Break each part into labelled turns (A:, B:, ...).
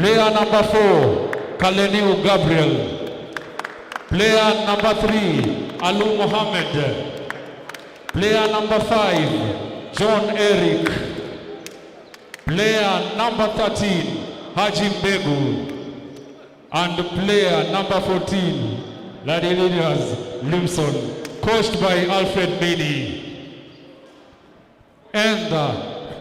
A: Player number 4, Kaleniu Gabriel. Player number 3, Alu Mohammed. Player number 5, John Eric. Player number 13, Haji Mbegu. And player number 14, Ladilinas Limson, coached by Alfred Bini. And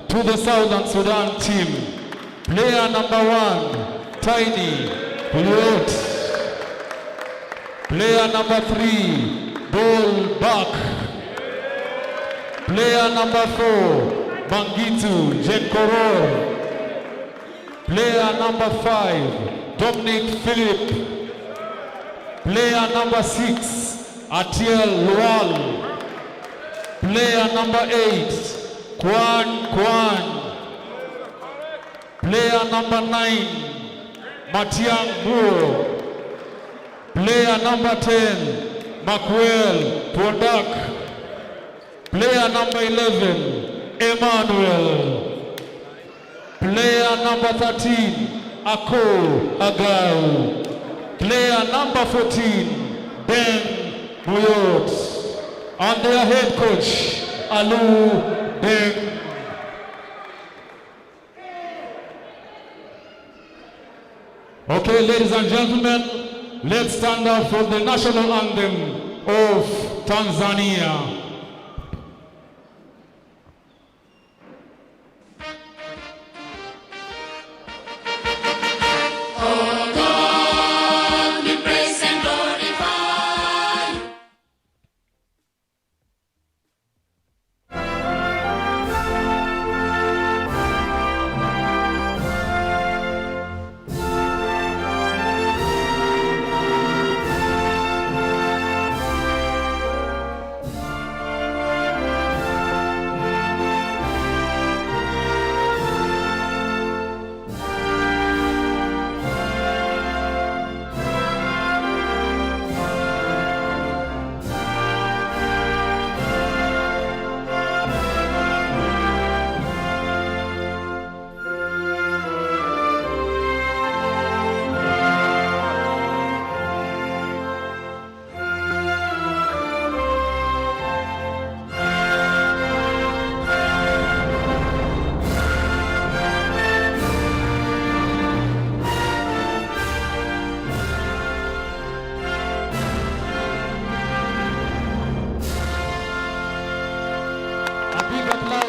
A: to the Southern Sudan team, player number 1, Tiny Puyot. Player number 3, Ball Buck. Player number 4, Bangitu Jenkoror. Player number 5, Dominic Philip. Player number 6, Atiel Lual. Player number 8, Kwan. Player number 9, Matiang Buo. Player number 10, Makuel Pondak. Player number 11, Emmanuel. Player number 13, Ako Agau. Player number 14, Ben Muyot. And their head coach, Alu Deng. Okay, ladies and gentlemen, let's stand up for the national anthem of Tanzania.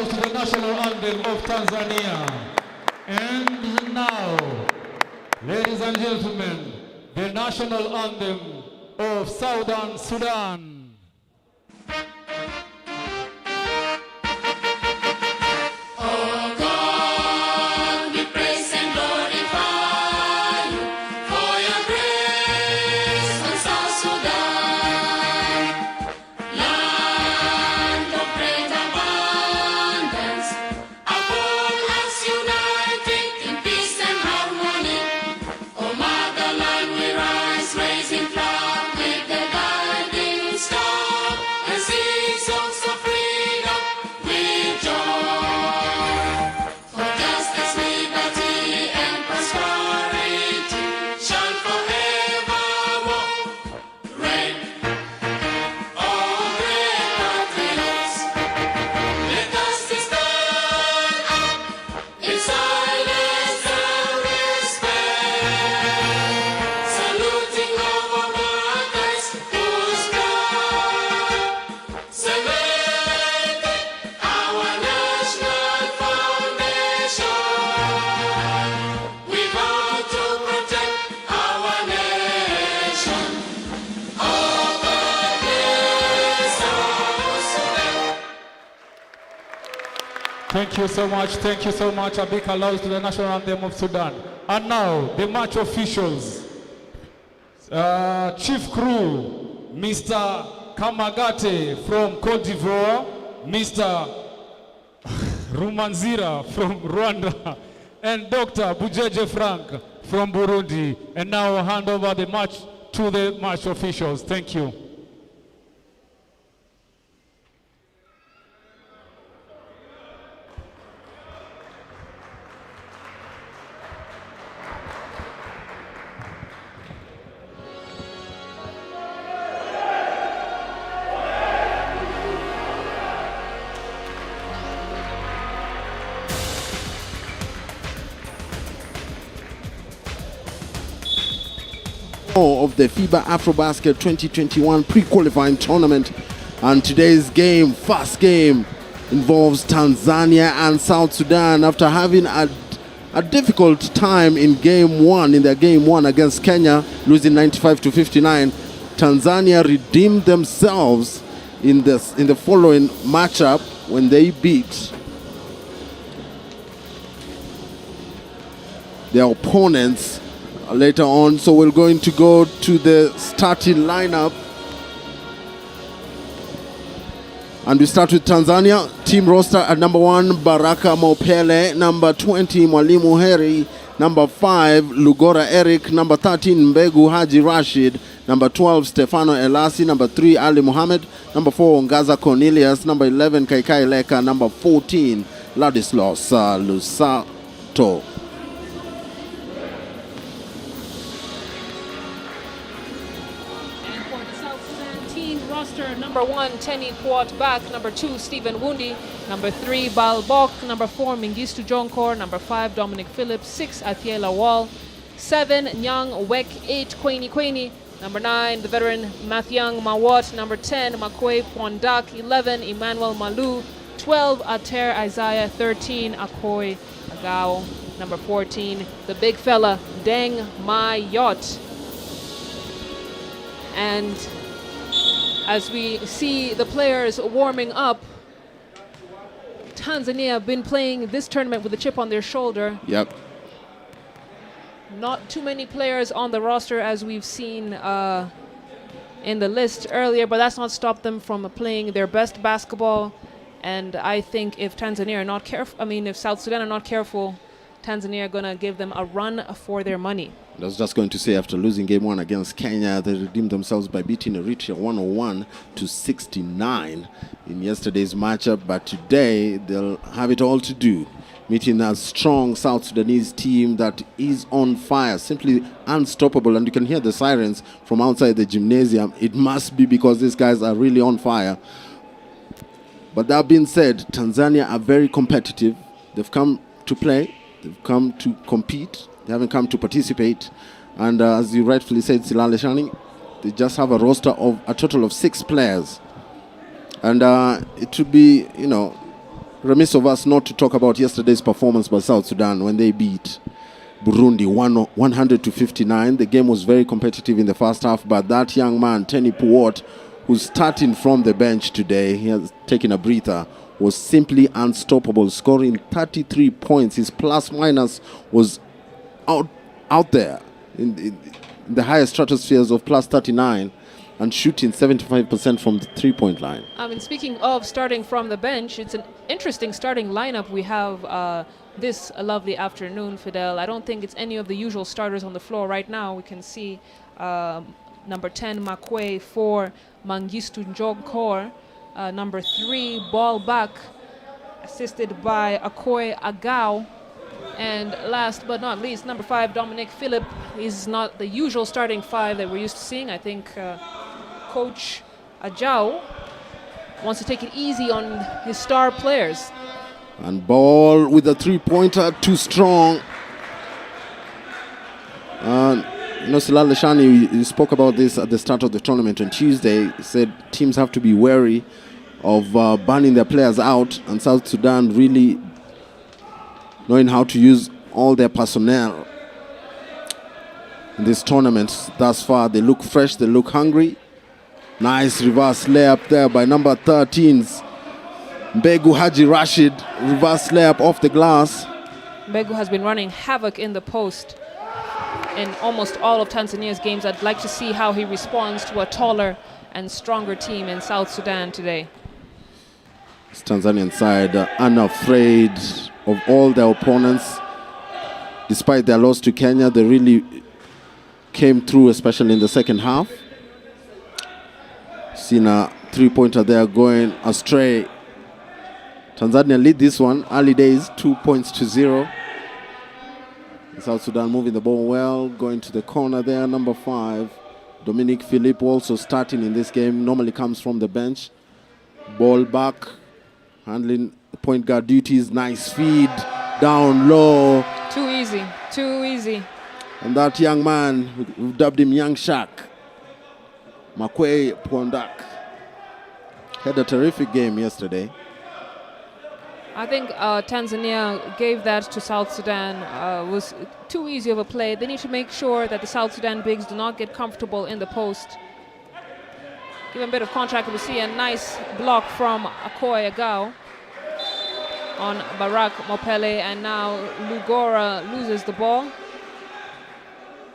A: To the national anthem of Tanzania. And now, ladies and gentlemen, the national anthem of Southern Sudan. Thank you so much. Thank you so much. A big hello to the national anthem of Sudan. And now, the match officials. Chief Crew, Mr. Kamagate from Cote d'Ivoire, Mr. Rumanzira from Rwanda, and Dr. Bujeje Frank from Burundi. And now I'll hand over the match to the match officials. Thank you.
B: Of the FIBA AfroBasket 2021 pre-qualifying tournament, and today's game, first game, involves Tanzania and South Sudan. After having a difficult time in their game one against Kenya, losing 95-59, Tanzania redeemed themselves in the following matchup when they beat their opponents later on. So we're going to go to the starting lineup, and we start with Tanzania. Team roster at number 1, Baraka Mopele. Number 20, Mwalimu Heri. Number 5, Lugora Eric. Number 13, Mbegu Haji Rashid. Number 12, Stefano Elasi. Number 3, Ali Mohammed. Number 4, Ngaza Cornelius. Number 11, Kaikai Leka. Number 14, Ladislaus Lusato.
C: Number 1, Tenny Puat Bak. Number 2, Stephen Wundi. Number 3, Bal Bok. Number 4, Mengistu Jonkor. Number 5, Dominic Phillips. 6, Athiela Wall. 7, Nyang Wek. 8, Kweni. Number 9, the veteran Mathyang Mawat. Number 10, Makwe Pwandak. 11, Emmanuel Malu. 12, Ater Isaiah. 13, Akoy Agao. Number 14, the big fella, Deng Mayot. And as we see the players warming up, Tanzania have been playing this tournament with a chip on their shoulder.
B: Yep.
C: Not too many players on the roster as we've seen in the list earlier, but that's not stopped them from playing their best basketball. And I think if Tanzania are not careful, if South Sudan are not careful, Tanzania are going to give them a run for their money.
B: I was just going to say, after losing game 1 against Kenya, they redeemed themselves by beating Eritrea 101-69 in yesterday's matchup. But today, they'll have it all to do, meeting a strong South Sudanese team that is on fire, simply unstoppable. And you can hear the sirens from outside the gymnasium. It must be because these guys are really on fire. But that being said, Tanzania are very competitive. They've come to play. They've come to compete. They haven't come to participate. And as you rightfully said, Silale Shani, they just have a roster of a total of 6 players. And it would be, remiss of us not to talk about yesterday's performance by South Sudan when they beat Burundi 100-59. The game was very competitive in the first half, but that young man, Tenny Puat, who's starting from the bench today, he has taken a breather, was simply unstoppable, scoring 33 points. His plus-minus was out there in the highest stratospheres of plus 39 and shooting 75% from the three-point line.
C: Speaking of starting from the bench, it's an interesting starting lineup we have this lovely afternoon, Fidel. I don't think it's any of the usual starters on the floor right now. We can see number 10, Makwe, 4, Mengistu Jonkor, number 3, Ball Back, assisted by Akoy Agao. And last but not least, number 5, Dominic Phillip, is not the usual starting 5 that we're used to seeing. I think Coach Ajao wants to take it easy on his star players.
B: And Ball with a three-pointer, too strong. Silale Leshani, you spoke about this at the start of the tournament on Tuesday. He said teams have to be wary of burning their players out, and South Sudan really knowing how to use all their personnel in this tournament thus far. They look fresh, they look hungry. Nice reverse layup there by number 13's Mbegu Haji Rashid. Reverse layup off the glass.
C: Mbegu has been running havoc in the post in almost all of Tanzania's games. I'd like to see how he responds to a taller and stronger team in South Sudan today.
B: This Tanzanian side unafraid of all their opponents. Despite their loss to Kenya, they really came through, especially in the second half. Seen a three-pointer there going astray. Tanzania lead this one, early days, 2-0. South Sudan moving the ball well, going to the corner there, number 5. Dominic Philippe also starting in this game, normally comes from the bench. Ball back, handling the point guard duties, nice feed, down low.
C: Too easy, too easy.
B: And that young man, we've dubbed him Young Shark, Makwe Pondak, had a terrific game yesterday.
C: I think Tanzania gave that to South Sudan. Was too easy of a play. They need to make sure that the South Sudan bigs do not get comfortable in the post. Give him a bit of contact. We see a nice block from Akoy Agao on Barak Mopele, and now Lugora loses the ball.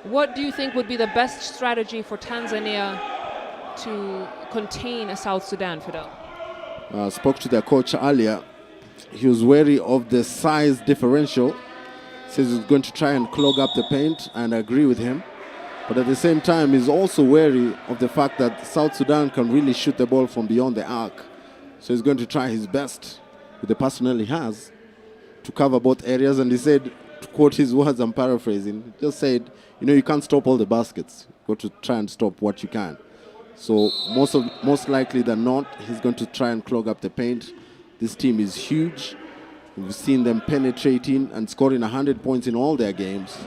C: What do you think would be the best strategy for Tanzania to contain a South Sudan, Fidel?
B: Spoke to their coach earlier. He was wary of the size differential. Says he's going to try and clog up the paint, and I agree with him. But at the same time, he's also wary of the fact that South Sudan can really shoot the ball from beyond the arc. So he's going to try his best with the personnel he has to cover both areas. And he said, to quote his words, I'm paraphrasing, he just said, you can't stop all the baskets. You've got to try and stop what you can. So most likely than not, he's going to try and clog up the paint. This team is huge. We've seen them penetrating and scoring 100 points in all their games.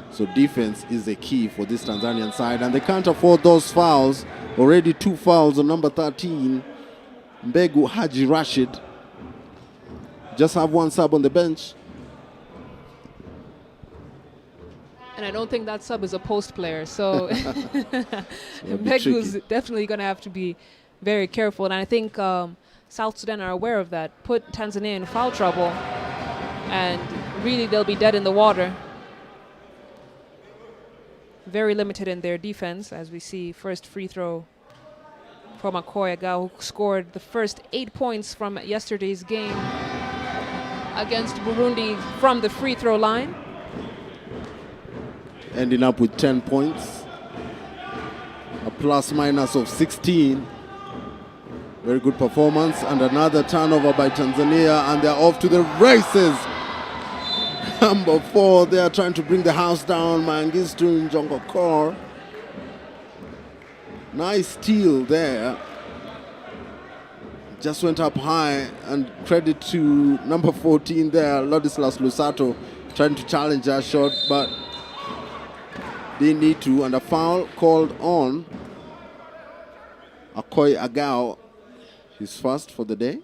B: So defense is the key for this Tanzanian side, and they can't afford those fouls. Already 2 fouls on number 13, Mbegu Haji Rashid. Just have 1 sub on the bench.
C: And I don't think that sub is a post player, so Mbegu's definitely going to have to be very careful. And I think South Sudan are aware of that. Put Tanzania in foul trouble, and really they'll be dead in the water. Very limited in their defense, as we see first free throw from Akoy Agao, who scored the first 8 points from yesterday's game against Burundi from the free throw line.
B: Ending up with 10 points, a plus-minus of 16. Very good performance, and another turnover by Tanzania, and they're off to the races. Number 4, they are trying to bring the house down. Mengistu Njongokor. Nice steal there. Just went up high, and credit to number 14 there, Ladislas Lusato, trying to challenge that shot, but didn't need to, and a foul called on Akoy Agao, his first for the day.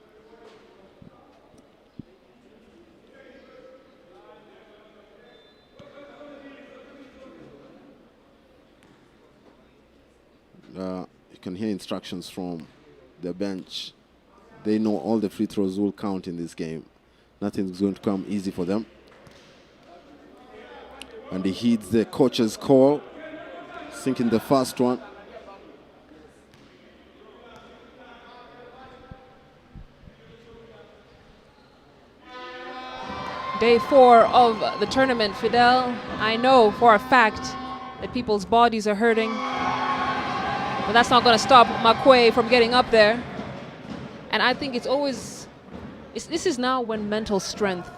B: You can hear instructions from the bench. They know all the free throws will count in this game. Nothing's going to come easy for them. And he heeds the coach's call, sinking the first one.
C: Day 4 of the tournament, Fidel. I know for a fact that people's bodies are hurting, but that's not going to stop Makwe from getting up there. And I think this is now when mental strength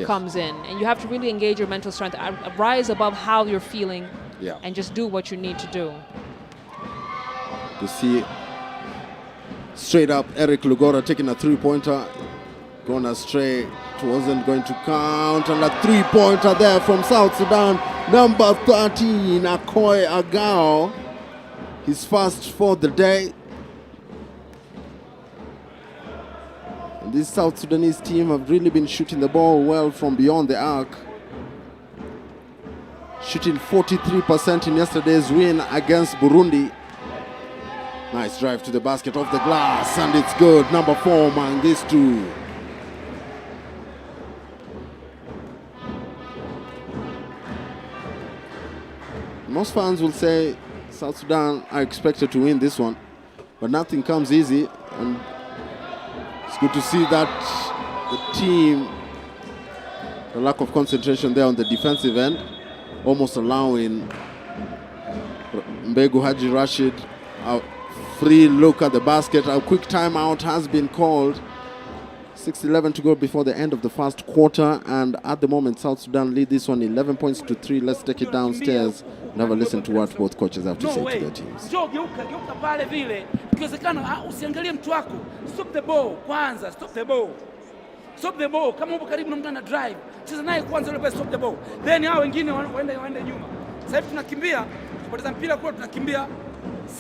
C: comes in, and you have to really engage your mental strength, rise above how you're feeling, and just do what you need to do.
B: You see straight up Eric Lugora taking a 3-pointer, going astray. It wasn't going to count, and a 3-pointer there from South Sudan, number 13, Akoy Agao, his first for the day. And this South Sudanese team have really been shooting the ball well from beyond the arc, shooting 43% in yesterday's win against Burundi. Nice drive to the basket off the glass, and it's good. Number 4, Mengistu. Most fans will say South Sudan are expected to win this one, but nothing comes easy, and it's good to see that the team, the lack of concentration there on the defensive end, almost allowing Mbegu Haji Rashid a free look at the basket. A quick timeout has been called. 6:11 to go before the end of the first quarter, and at the moment South Sudan lead this one 11 points to 3. Let's take it downstairs and have a listen to what both coaches have to say to their teams.
D: Geuka pale vile. Ikiwezekana usiangalie mtu wako. Stop the ball kwanza, stop the ball. Stop the ball. Kama upo karibu na mtu ana drive, cheza naye kwanza ile pale, stop the ball. Then hao wengine waende nyuma. Sasa hivi tunakimbia, tupoteza mpira kwa tunakimbia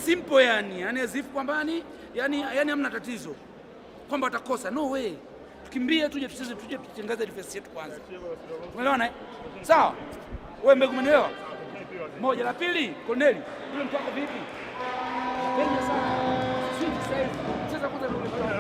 D: simple yani as if kwamba yani hamna tatizo. Kwamba watakosa. No way. Tukimbie tuje tutengaze defense yetu kwanza. Umeelewana eh? Sawa? Wewe Mbegu umeelewa? Moja la pili, Corneli, yule mtu wako vipi? Napenda sana. Switch sasa. Cheza kwanza ndio umeelewa.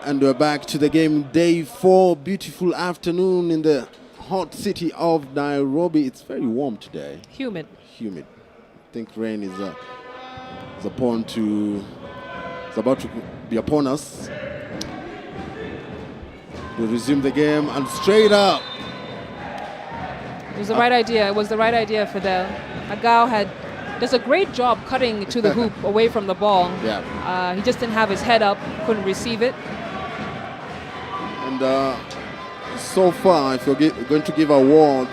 B: And we're back to the game, day 4. Beautiful afternoon in the hot city of Nairobi. It's very warm today.
C: Humid.
B: I think rain is about to be upon us. We resume the game and straight up.
C: It was the right idea. It was the right idea, Fidel. Agao does a great job cutting to the hoop away from the ball.
B: Yeah.
C: He just didn't have his head up, couldn't receive it.
B: And so far, if you're going to give awards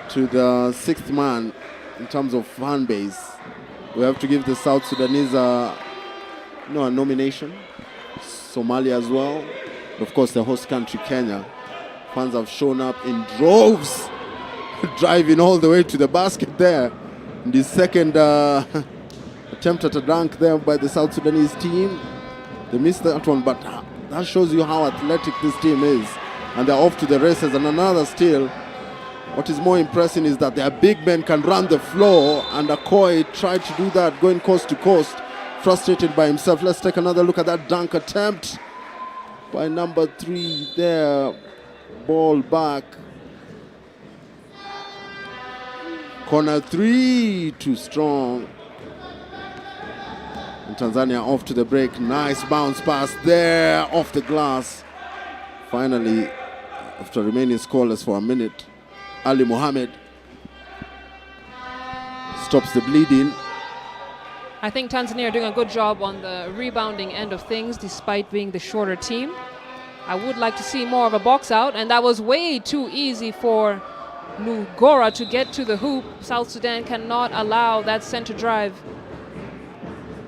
B: to the 6th man in terms of fan base, we have to give the South Sudanese a nomination. Somalia as well. Of course, the host country, Kenya. Fans have shown up in droves, driving all the way to the basket there. In the second attempt at a dunk there by the South Sudanese team. They missed that one, but that shows you how athletic this team is. And they're off to the races. And another steal. What is more impressive is that their big men can run the floor, and Akoi tried to do that, going coast to coast, frustrated by himself. Let's take another look at that dunk attempt by number 3 there. Ball back. Corner 3, too strong. And Tanzania off to the break. Nice bounce pass there, off the glass. Finally, after remaining scoreless for a minute, Ali Mohammed stops the bleeding.
C: I think Tanzania are doing a good job on the rebounding end of things, despite being the shorter team. I would like to see more of a box out, and that was way too easy for Lugora to get to the hoop. South Sudan cannot allow that center drive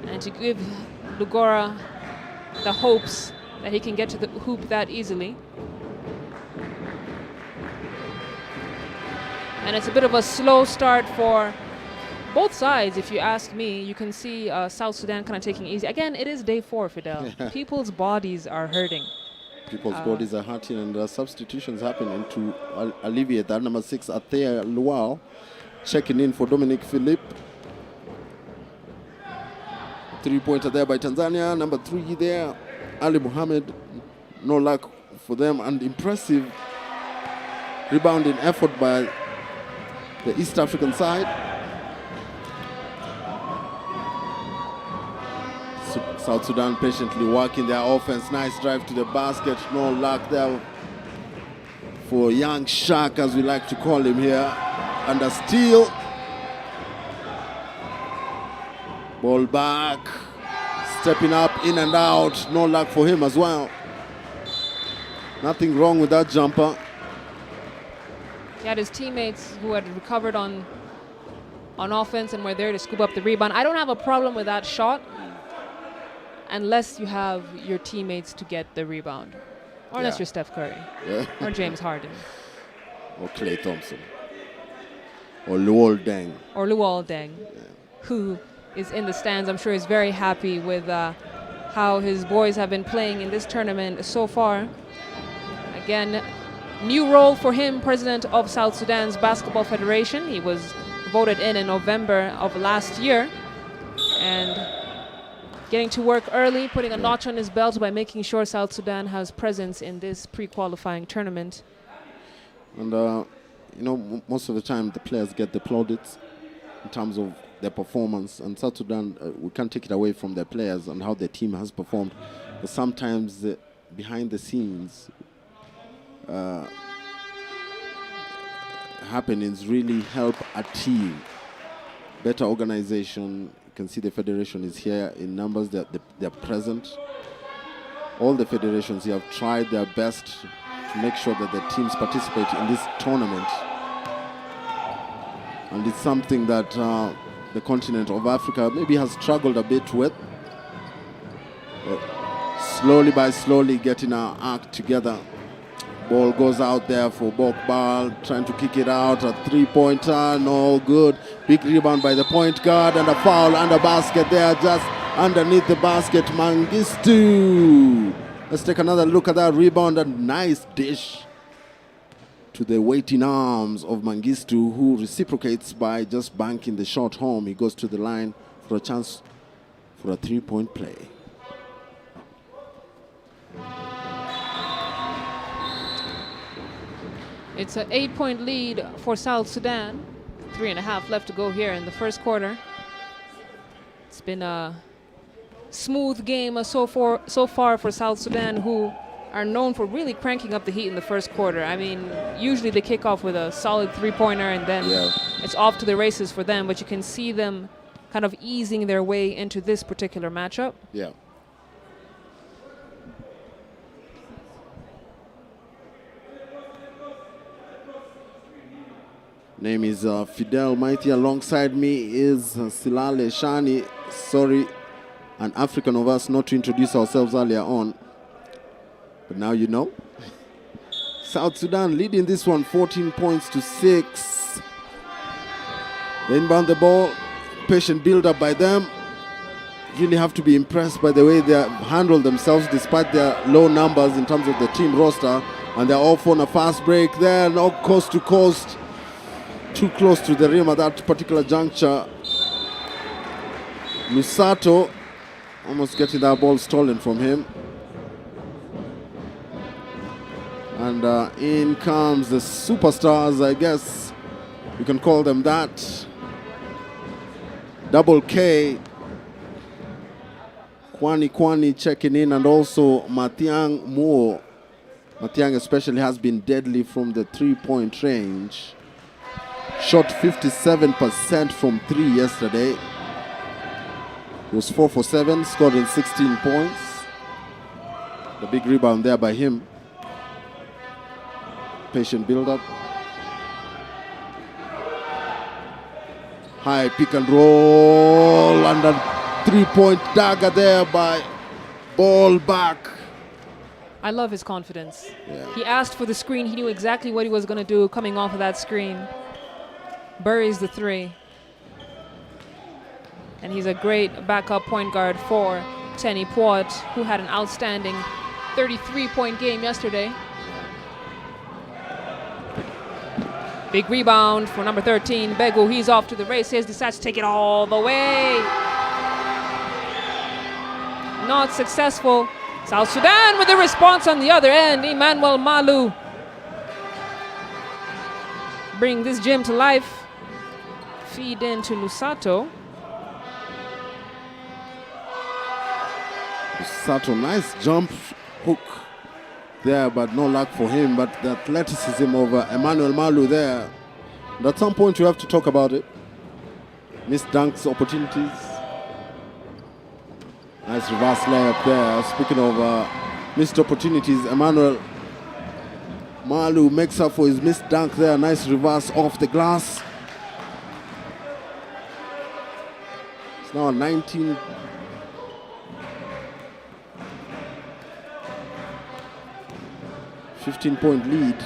C: and to give Lugora the hopes that he can get to the hoop that easily. And it's a bit of a slow start for both sides, if you ask me. You can see South Sudan kind of taking it easy. Again, it is day 4, Fidel. People's bodies are hurting.
B: People's bodies are hurting, and substitutions happening to alleviate that. Number 6, Athea Luau, checking in for Dominic Philippe. 3-pointer there by Tanzania. Number 3 there, Ali Mohammed. No luck for them, and impressive rebounding effort by the East African side. South Sudan patiently working their offense. Nice drive to the basket. No luck there for young Shark, as we like to call him here. And a steal. Ball back. Stepping up, in and out. No luck for him as well. Nothing wrong with that jumper.
C: He had his teammates who had recovered on offense and were there to scoop up the rebound. I don't have a problem with that shot, unless you have your teammates to get the rebound. Or unless you're Steph Curry. Or James Harden.
B: Or Klay Thompson. Or Luol Deng.
C: Or Luol Deng, who is in the stands. I'm sure he's very happy with how his boys have been playing in this tournament so far. Again, new role for him, president of South Sudan's Basketball Federation. He was voted in November of last year. And getting to work early, putting a notch on his belt by making sure South Sudan has presence in this pre-qualifying tournament.
B: And, most of the time the players get the plaudits in terms of their performance. And South Sudan, we can't take it away from their players and how their team has performed. But sometimes behind the scenes, happenings really help a team. Better organization. You can see the federation is here in numbers. They're present. all the federations here have tried their best to make sure that the teams participate in this tournament. And it's something that the continent of Africa maybe has struggled a bit with. Slowly by slowly getting our act together. Ball goes out there for Bokbal, trying to kick it out. A three-pointer, no good. Big rebound by the point guard and a foul under basket there, just underneath the basket. Mengistu. Let's take another look at that rebound. A nice dish to the waiting arms of Mengistu, who reciprocates by just banking the shot home. He goes to the line for a chance for a three-point play.
C: It's an 8-point lead for South Sudan. 3.5 left to go here in the first quarter. It's been a smooth game so far for South Sudan, who are known for really cranking up the heat in the first quarter. I mean, usually they kick off with a solid three-pointer and then it's off to the races for them, but you can see them kind of easing their way into this particular matchup.
B: Yeah. Name is Fidel Mighty. Alongside me is Silale Shani. Sorry, an African of us not to introduce ourselves earlier on. But now you know. South Sudan leading this one 14 points to 6. They inbound the ball. Patient build-up by them. Really have to be impressed by the way they have handled themselves despite their low numbers in terms of the team roster. And they're off on a fast break there. No coast to coast. Too close to the rim at that particular juncture. Lusato almost getting that ball stolen from him. And in comes the superstars, I guess you can call them that. Double K. Kwani checking in, and also Matiang Moore. Matiang especially has been deadly from the three-point range. Shot 57% from 3 yesterday. He was 4 for 7, scored in 16 points. The big rebound there by him. Patient build-up. High pick and roll, and a three-point dagger there by Ball back.
C: I love his confidence.
B: Yeah.
C: He asked for the screen. He knew exactly what he was going to do coming off of that screen. Buries the three. And he's a great backup point guard for Tenny Poit, who had an outstanding 33-point game yesterday. Big rebound for number 13, Begu. He's off to the races, decides to take it all the way. Not successful. South Sudan with the response on the other end. Emmanuel Malu bring this gym to life. Feed into Lusato.
B: Lusato, nice jump hook there, but no luck for him. But the athleticism of Emmanuel Malu there. And at some point you have to talk about it. Missed dunks opportunities. Nice reverse layup there. Speaking of missed opportunities, Emmanuel Malu makes up for his missed dunk there. Nice reverse off the glass. It's now a 15-point lead.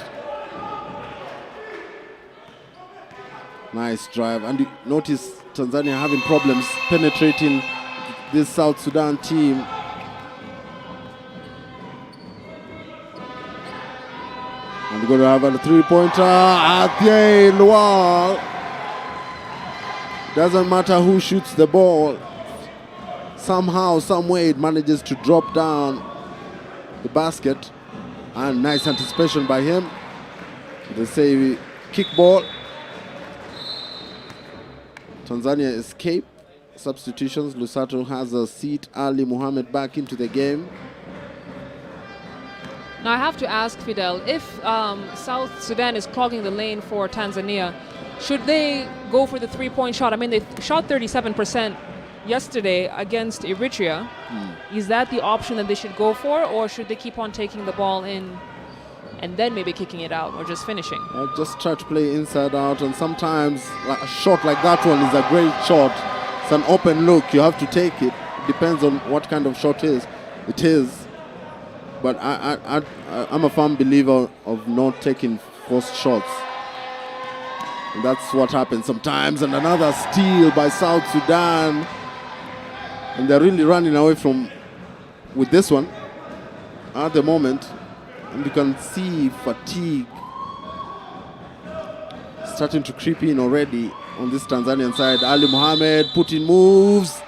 B: Nice drive. And you notice Tanzania having problems penetrating this South Sudan team. And we're going to have a three-pointer. Athieh Lual. Doesn't matter who shoots the ball. Somehow, some way, it manages to drop down the basket. And nice anticipation by him. They say kick ball. Tanzania escape. Substitutions. Lusato has a seat. Ali Muhammad back into the game.
C: Now I have to ask Fidel, if South Sudan is clogging the lane for Tanzania, should they go for the three-point shot? I mean, they shot 37% yesterday against Eritrea. Is that the option that they should go for, or should they keep on taking the ball in and then maybe kicking it out or just finishing?
B: Just try to play inside out, and sometimes like a shot like that one is a great shot. It's an open look. You have to take it. Depends on what kind of shot it is. But I'm a firm believer of not taking forced shots. And that's what happens sometimes. And another steal by South Sudan. And they're really running away with this one at the moment. And you can see fatigue starting to creep in already on this Tanzanian side. Ali Mohammed putting moves.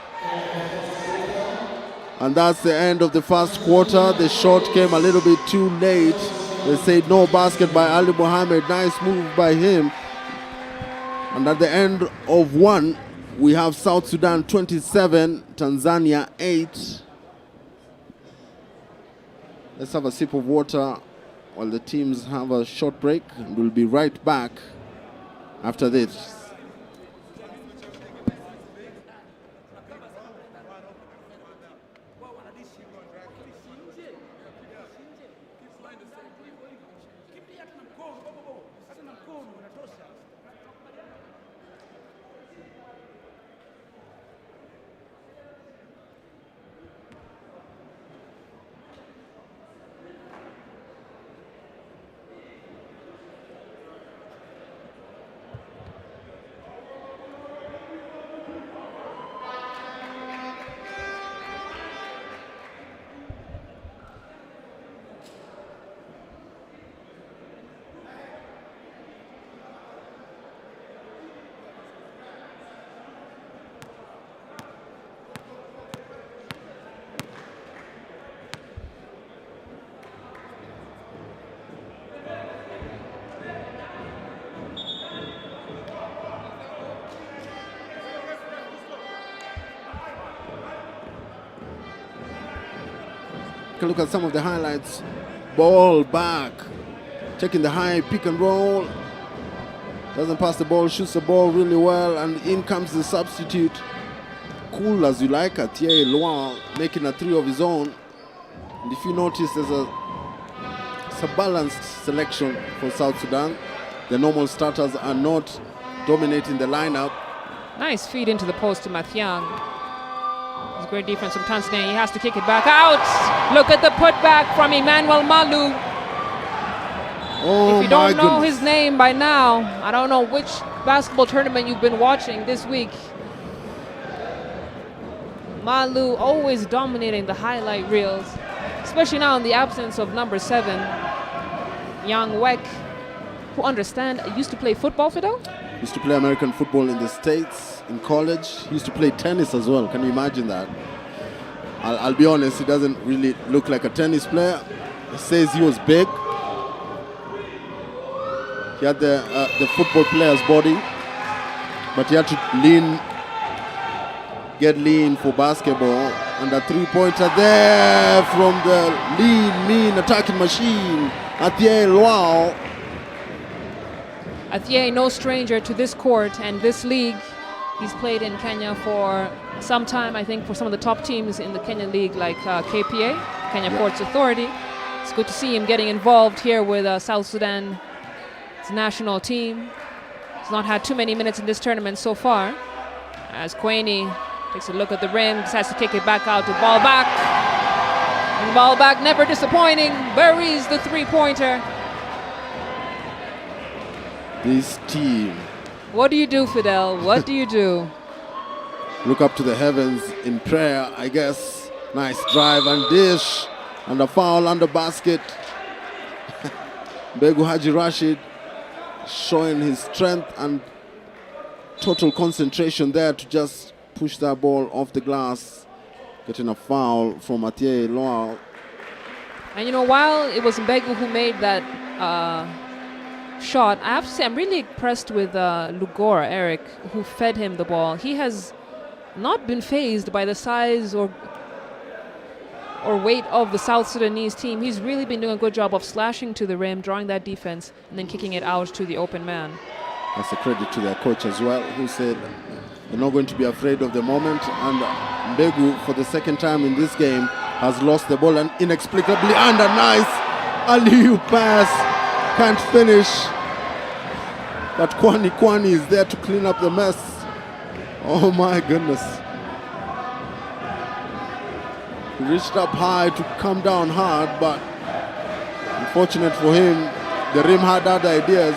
B: And that's the end of the first quarter. The shot came a little bit too late. They said no basket by Ali Mohammed. Nice move by him. And at the end of one, we have South Sudan 27, Tanzania 8. Let's have a sip of water while the teams have a short break. And we'll be right back after this. Look at some of the highlights. Ball back, taking the high pick and roll. Doesn't pass the ball, shoots the ball really well, and in comes the substitute. Cool as you like, Atiye Loa making a three of his own. And if you notice, it's a balanced selection for South Sudan. The normal starters are not dominating the lineup.
C: Nice feed into the post to Mathiang. It's great defense from Tanzania. He has to kick it back out. Look at the putback from Emmanuel Malu.
B: Oh,
C: if you don't know his name by now, I don't know which basketball tournament you've been watching this week. Malu always dominating the highlight reels, especially now in the absence of number 7, Young Weck, who used to play football, Fidel?
B: Used to play American football in the States, in college. Used to play tennis as well. Can you imagine that? I'll be honest, he doesn't really look like a tennis player. He says he was big. He had the football player's body, but he had to get lean for basketball. And a three-pointer there from the lean, mean attacking machine, Atiye Loa.
C: Atiye, no stranger to this court and this league. He's played in Kenya for some time, I think, for some of the top teams in the Kenyan league, like KPA, Kenya Ports Authority. It's good to see him getting involved here with South Sudan's national team. He's not had too many minutes in this tournament so far. As Quainey takes a look at the rim, decides to kick it back out to ball back. And ball back, never disappointing, buries the three-pointer.
B: This team.
C: What do you do, Fidel? What do you do?
B: Look up to the heavens in prayer, I guess. Nice drive and dish. And a foul under basket. Begu Haji Rashid showing his strength and total concentration there to just push that ball off the glass. Getting a foul from Atiye Loa.
C: And you know, while it was Mbegu who made that shot, I have to say I'm really impressed with Lugora, Eric, who fed him the ball. He has not been fazed by the size or weight of the South Sudanese team. He's really been doing a good job of slashing to the rim, drawing that defense, and then kicking it out to the open man.
B: That's a credit to their coach as well, who said they're not going to be afraid of the moment. And Mbegu, for the second time in this game, has lost the ball and inexplicably, and a nice alley-oop pass. Can't finish. But Kwani is there to clean up the mess. Oh my goodness. He reached up high to come down hard, but unfortunate for him, the rim had other ideas.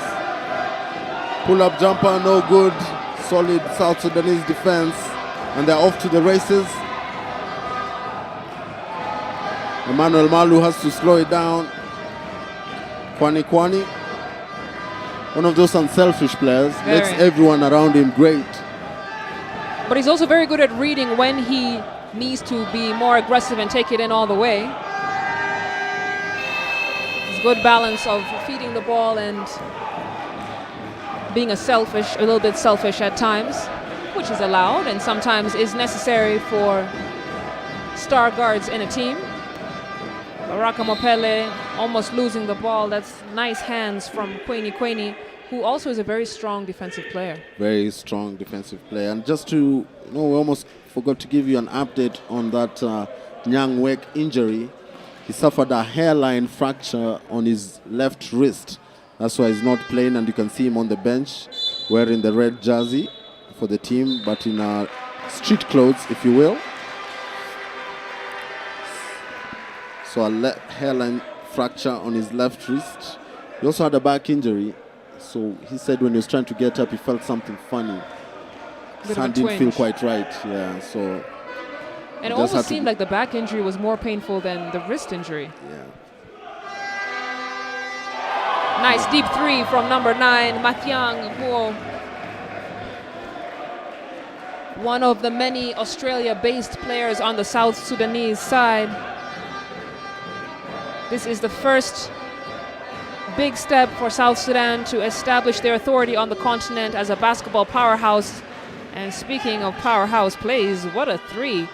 B: Pull-up jumper, no good. Solid South Sudanese defense, and they're off to the races. Emmanuel Malu has to slow it down. Kwani, one of those unselfish players, makes everyone around him great.
C: But he's also very good at reading when he needs to be more aggressive and take it in all the way. It's a good balance of feeding the ball and being a little bit selfish at times, which is allowed and sometimes is necessary for star guards in a team. Baraka Mopele almost losing the ball. That's nice hands from Kwani, who also is a very strong defensive player.
B: Very strong defensive player. And just to, we almost forgot to give you an update on that Nyang Wek injury. He suffered a hairline fracture on his left wrist. That's why he's not playing, and you can see him on the bench wearing the red jersey for the team, but in street clothes, if you will. So a hairline fracture on his left wrist. He also had a back injury. So he said when he was trying to get up, he felt something funny. His hand didn't feel quite right. Yeah, so.
C: And it almost seemed like the back injury was more painful than the wrist injury.
B: Yeah.
C: Nice deep three from number 9, Mathiang Huo. One of the many Australia-based players on the South Sudanese side. This is the first big step for South Sudan to establish their authority on the continent as a basketball powerhouse. And speaking of powerhouse plays, what a three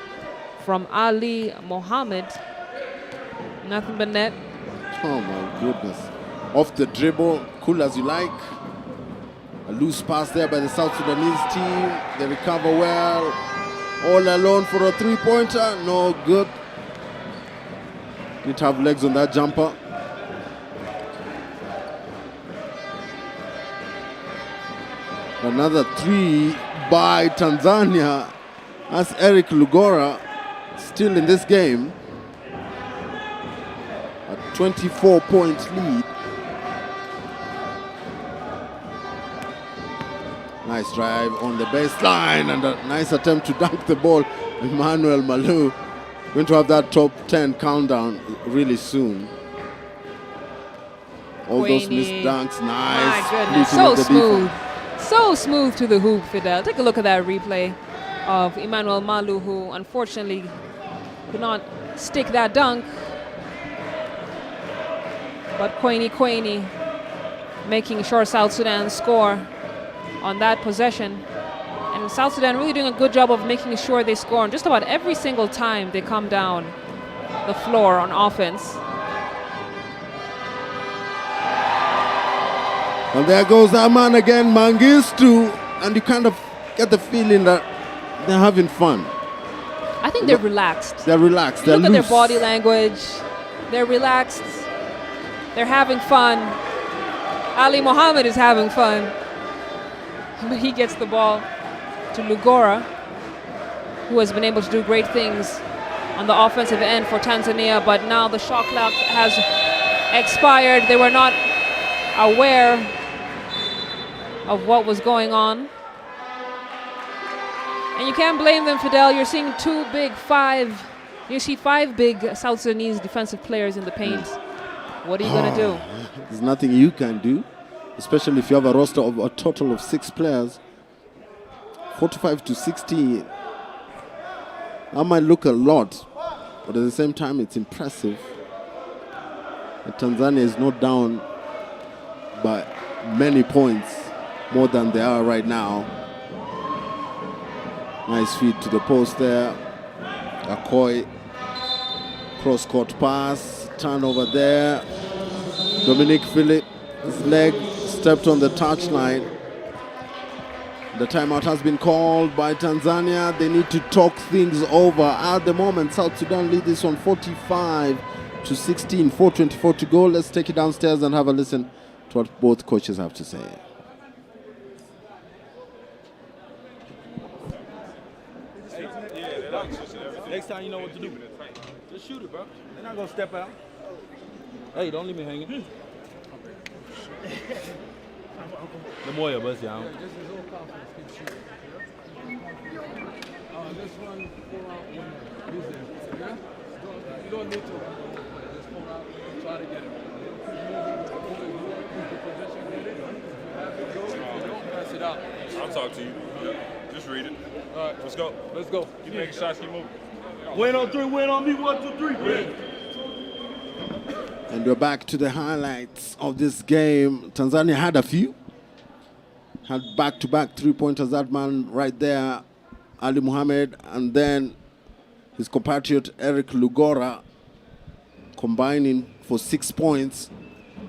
C: from Ali Mohammed. Nothing but net.
B: Oh my goodness. Off the dribble, cool as you like. A loose pass there by the South Sudanese team. They recover well. All alone for a three-pointer. No good. Need to have legs on that jumper. Another three by Tanzania. That's Eric Lugora still in this game. A 24-point lead. Nice drive on the baseline and a nice attempt to dunk the ball. Emmanuel Malu going to have that top 10 countdown really soon. All those missed dunks, nice.
C: My goodness, so smooth. So smooth to the hoop, Fidel. Take a look at that replay of Emmanuel Malu, who unfortunately could not stick that dunk. But Kwani making sure South Sudan score on that possession. And South Sudan really doing a good job of making sure they score on just about every single time they come down the floor on offense.
B: And there goes that man again, Mengistu, and you kind of get the feeling that they're having fun.
C: I think they're relaxed.
B: They're relaxed.
C: Look at their body language. They're relaxed. They're having fun. Ali Mohammed is having fun. But he gets the ball to Lugora, who has been able to do great things on the offensive end for Tanzania, but now the shot clock has expired. They were not aware of what was going on. And you can't blame them, Fidel. You're seeing you see five big South Sudanese defensive players in the paint. What are you going to do?
B: There's nothing you can do, especially if you have a roster of a total of 6 players. 45 to 60. That might look a lot, but at the same time, it's impressive. And Tanzania is not down by many points, more than they are right now. Nice feed to the post there. Akoi, cross-court pass, turnover there. Dominic Phillip, his leg stepped on the touchline. The timeout has been called by Tanzania. They need to talk things over. At the moment, South Sudan lead this one 45-16, 4:24 to go. Let's take it downstairs and have a listen to what both coaches have to say.
E: Next time you know what to do. Just shoot it, bro. They're not gonna step out. Hey, don't leave me hanging. The more bus down.
F: This is all confidence. Keep shooting. This one, 4 out, 1 in. Use it. Yeah? You don't need to run the whole play. Just 4 out, try to get it. Keep the position, get it. If you have it, go. If you don't, pass it out.
G: I'll talk to you. Just read it.
F: All right.
G: Let's go.
F: Let's go.
G: Keep making shots, keep moving.
E: Win on 3, win on me, 1, 2, 3. Win.
B: And we're back to the highlights of this game. Tanzania had a few. Had back-to-back three-pointers. That man right there, Ali Muhammad, and then his compatriot Eric Lugora combining for 6 points.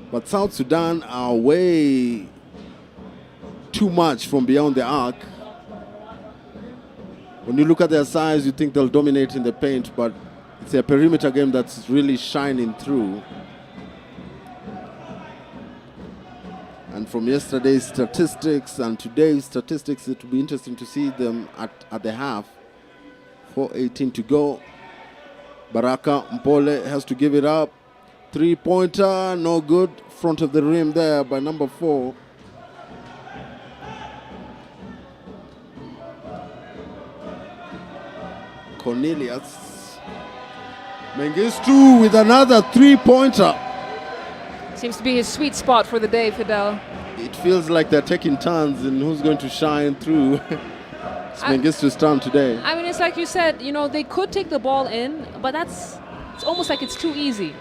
B: But South Sudan are way too much from beyond the arc. When you look at their size, you think they'll dominate in the paint, but it's a perimeter game that's really shining through. And from yesterday's statistics and today's statistics, it will be interesting to see them at the half. 4:18 to go. Baraka Mpole has to give it up. Three-pointer, no good. Front of the rim there by number 4. Cornelius. Mengistu with another three-pointer.
C: Seems to be his sweet spot for the day, Fidel.
B: It feels like they're taking turns in who's going to shine through. It's Mengistu's turn today.
C: I mean, it's like you said, you know, they could take the ball in, but it's almost like it's too easy.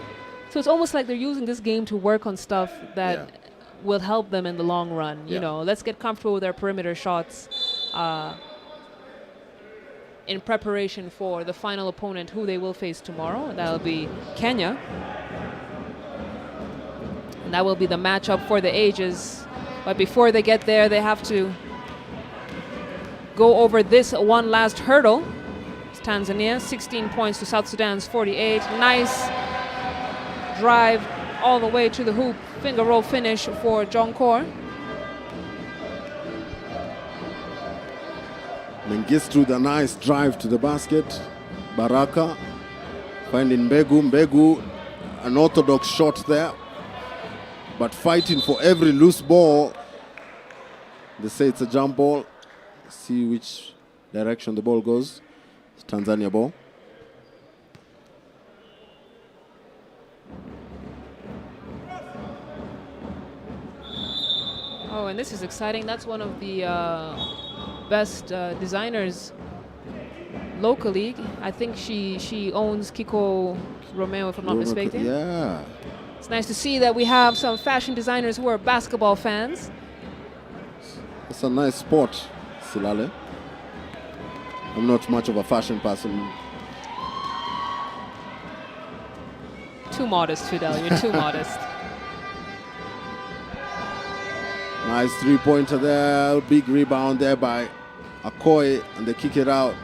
C: So it's almost like they're using this game to work on stuff that will help them in the long run. You know, let's get comfortable with their perimeter shots in preparation for the final opponent who they will face tomorrow. That'll be Kenya. And that will be the matchup for the ages. But before they get there, they have to go over this one last hurdle. It's Tanzania, 16 points to South Sudan's 48. Nice drive all the way to the hoop. Finger roll finish for John Kor.
B: Mengistu, the nice drive to the basket. Baraka finding Mbegu. Mbegu, an orthodox shot there, but fighting for every loose ball. They say it's a jump ball. See which direction the ball goes. It's Tanzania ball.
C: Oh, and this is exciting. That's one of the best designers locally. I think she owns Kiko Romeo, if I'm not mistaken.
B: Yeah.
C: It's nice to see that we have some fashion designers who are basketball fans.
B: It's a nice sport, Silale. I'm not much of a fashion person.
C: Too modest, Fidel. You're too modest.
B: Nice three-pointer there. Big rebound there by Akoy, and they kick it out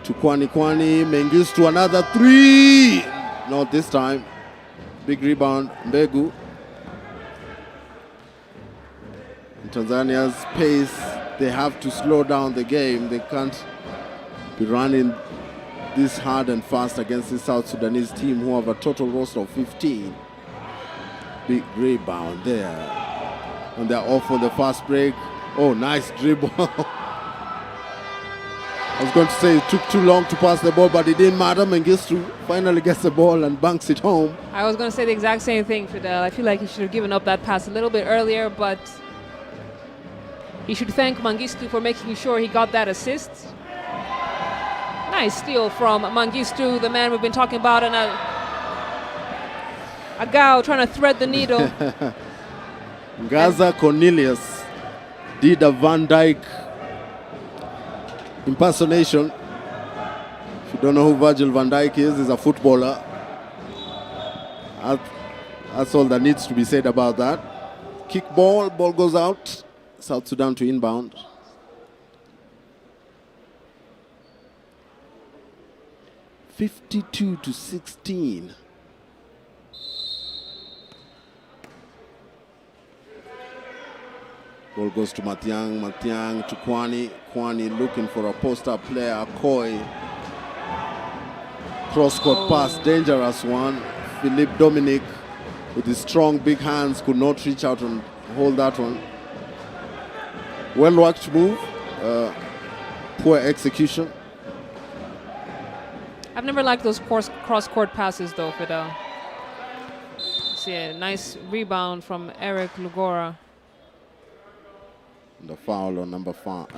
B: to Kwani. Mengistu, another three. Not this time. Big rebound, Mbegu. In Tanzania's pace, they have to slow down the game. They can't be running this hard and fast against the South Sudanese team, who have a total roster of 15. Big rebound there. And they're off on the fast break. Oh, nice dribble. I was going to say it took too long to pass the ball, but it didn't matter. Mengistu finally gets the ball and banks it home.
C: I was going to say the exact same thing, Fidel. I feel like he should have given up that pass a little bit earlier, but he should thank Mengistu for making sure he got that assist. Nice steal from Mengistu, the man we've been talking about, and a Agao trying to thread the needle.
B: Gaza Cornelius did a Van Dyke impersonation. If you don't know who Virgil van Dijk is, he's a footballer. That's all that needs to be said about that. Kick ball goes out. South Sudan to inbound. (52-16). Ball goes to Matiang. Matiang to Kwani. Kwani looking for a post-up player. Koi. Cross-court pass, dangerous one. Philippe Dominic with his strong big hands could not reach out and hold that one. Well-worked move. Poor execution.
C: I've never liked those cross-court passes, though, Fidel. See a nice rebound from Eric Lugora.
B: The foul on number 5.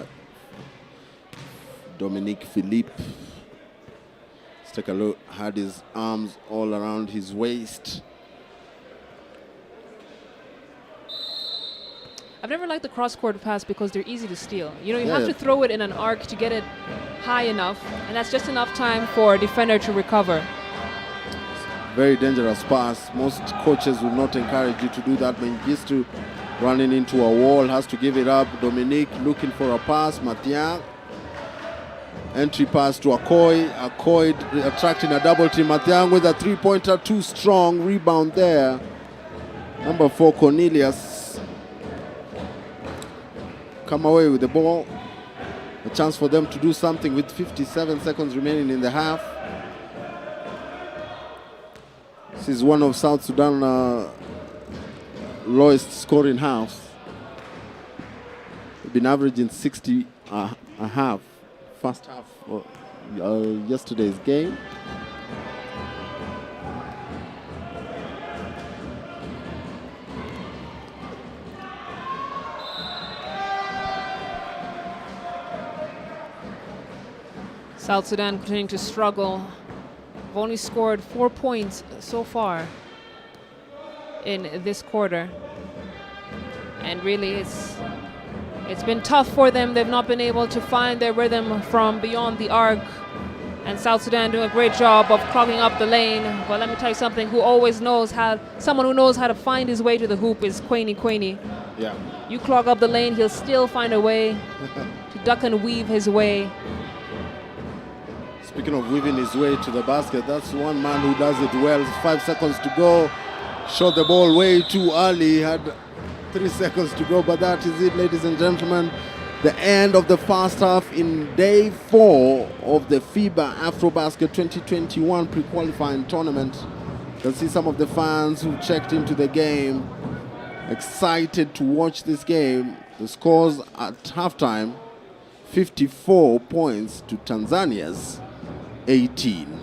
B: Dominique Philippe. Let's take a look. Had his arms all around his waist.
C: I've never liked the cross-court pass because they're easy to steal. You know, you have to throw it in an arc to get it high enough, and that's just enough time for a defender to recover.
B: Very dangerous pass. Most coaches will not encourage you to do that when you're used to running into a wall, has to give it up. Dominique looking for a pass. Matiang. Entry pass to Akoi. Akoi attracting a double team. Matiang with a three-pointer, too strong. Rebound there. Number 4, Cornelius. Come away with the ball. A chance for them to do something with 57 seconds remaining in the half. This is one of South Sudan's lowest scoring halves. They've been averaging 60 a half, first half of yesterday's game.
C: South Sudan continuing to struggle. They've only scored 4 points so far in this quarter. And really it's been tough for them. They've not been able to find their rhythm from beyond the arc. And South Sudan doing a great job of clogging up the lane. But let me tell you something, someone who knows how to find his way to the hoop is Quaney.
B: Yeah.
C: You clog up the lane, he'll still find a way to duck and weave his way.
B: Speaking of weaving his way to the basket, that's one man who does it well. 5 seconds to go. Shot the ball way too early. Had 3 seconds to go, but that is it, ladies and gentlemen. The end of the first half in day 4 of the FIBA AfroBasket 2021 pre-qualifying tournament. You can see some of the fans who checked into the game, excited to watch this game. The scores at halftime, 54 points to Tanzania's 18.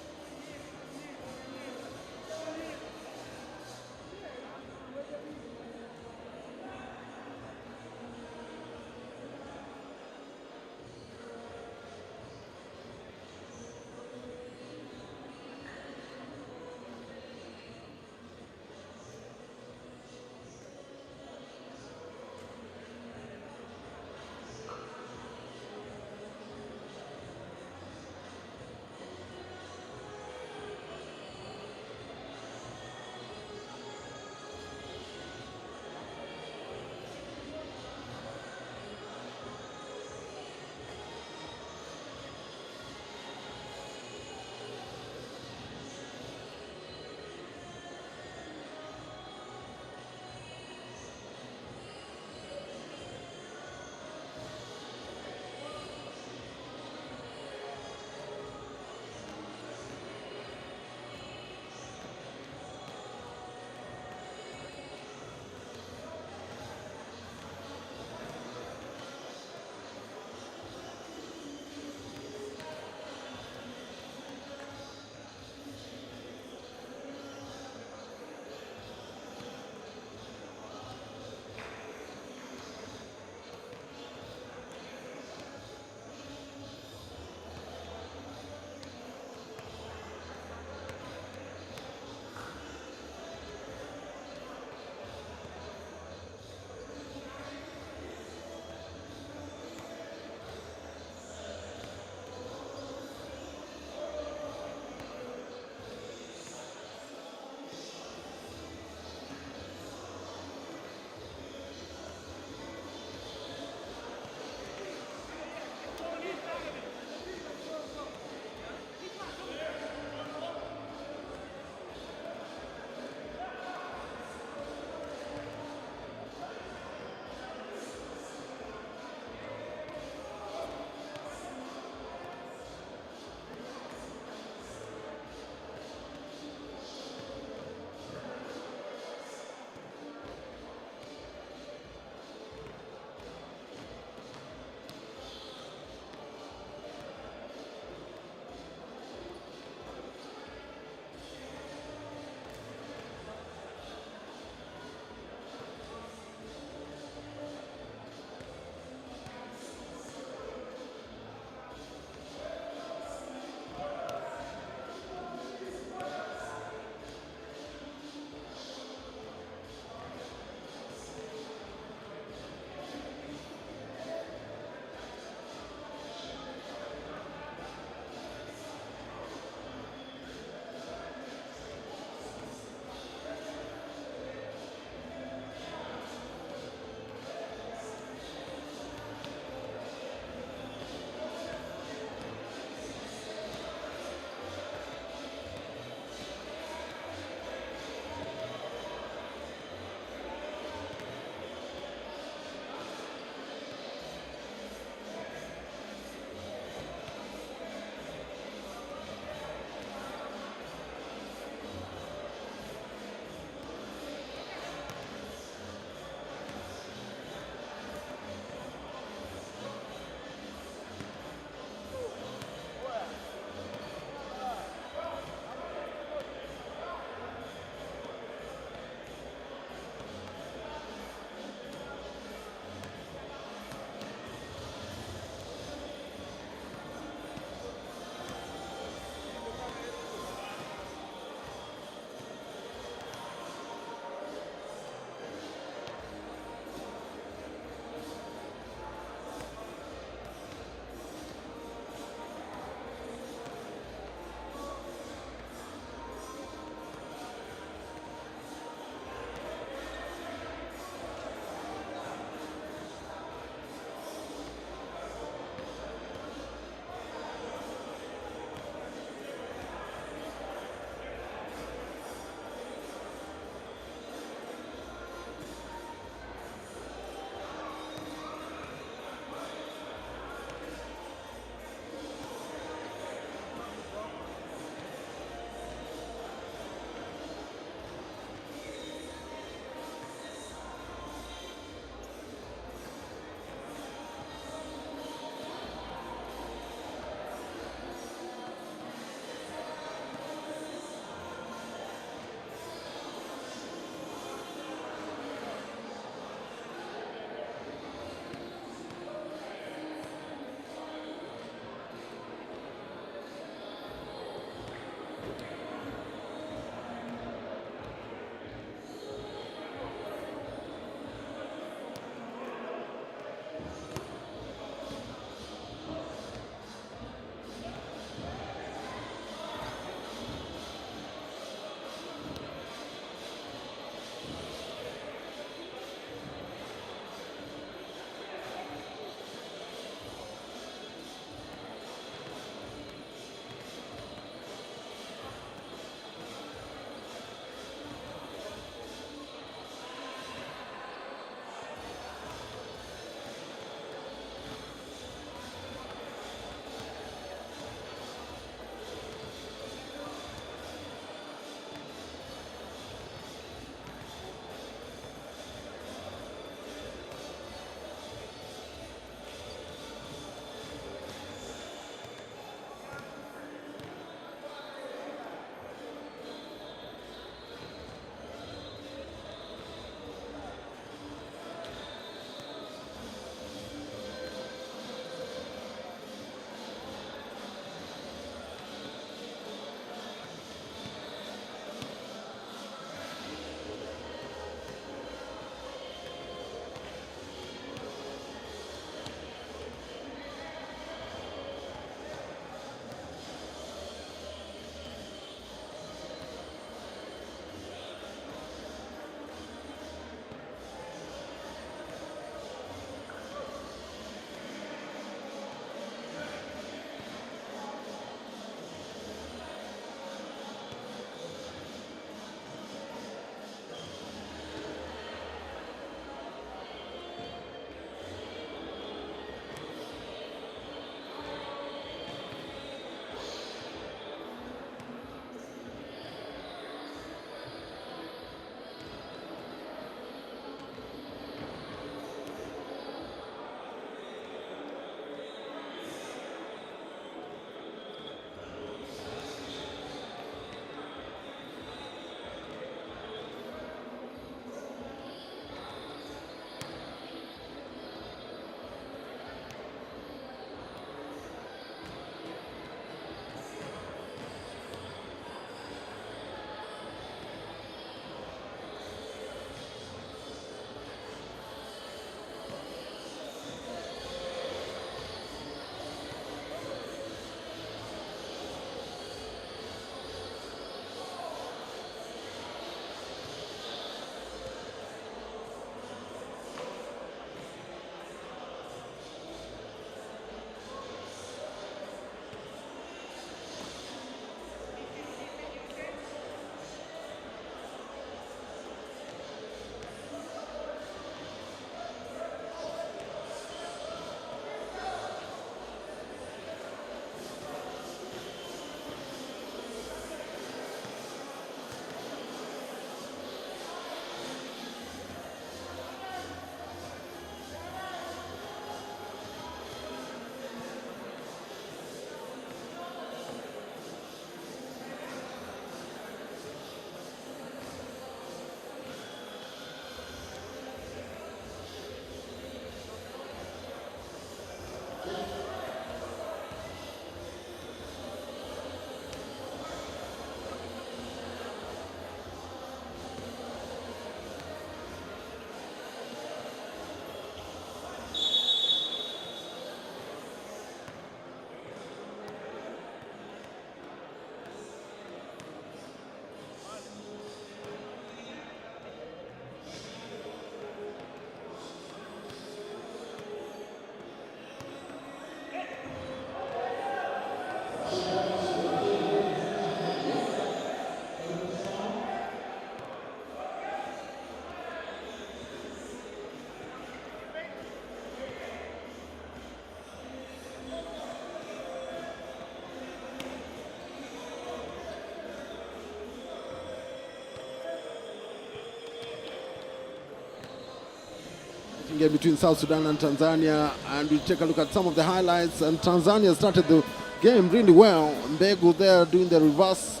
B: exciting game between South Sudan and Tanzania, and we take a look at some of the highlights. And Tanzania started the game really well. Mbegu there doing the reverse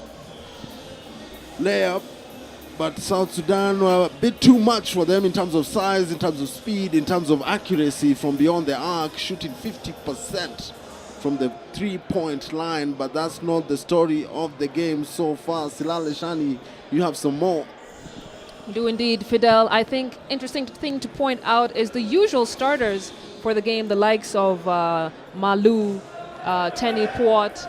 B: layup, but South Sudan were a bit too much for them in terms of size, in terms of speed, in terms of accuracy from beyond the arc, shooting 50% from the three-point line. But that's not the story of the game so far. Silale Shani, you have some more.
C: Do indeed, Fidel. I think interesting thing to point out is the usual starters for the game, the likes of Malu, Tenny Puot,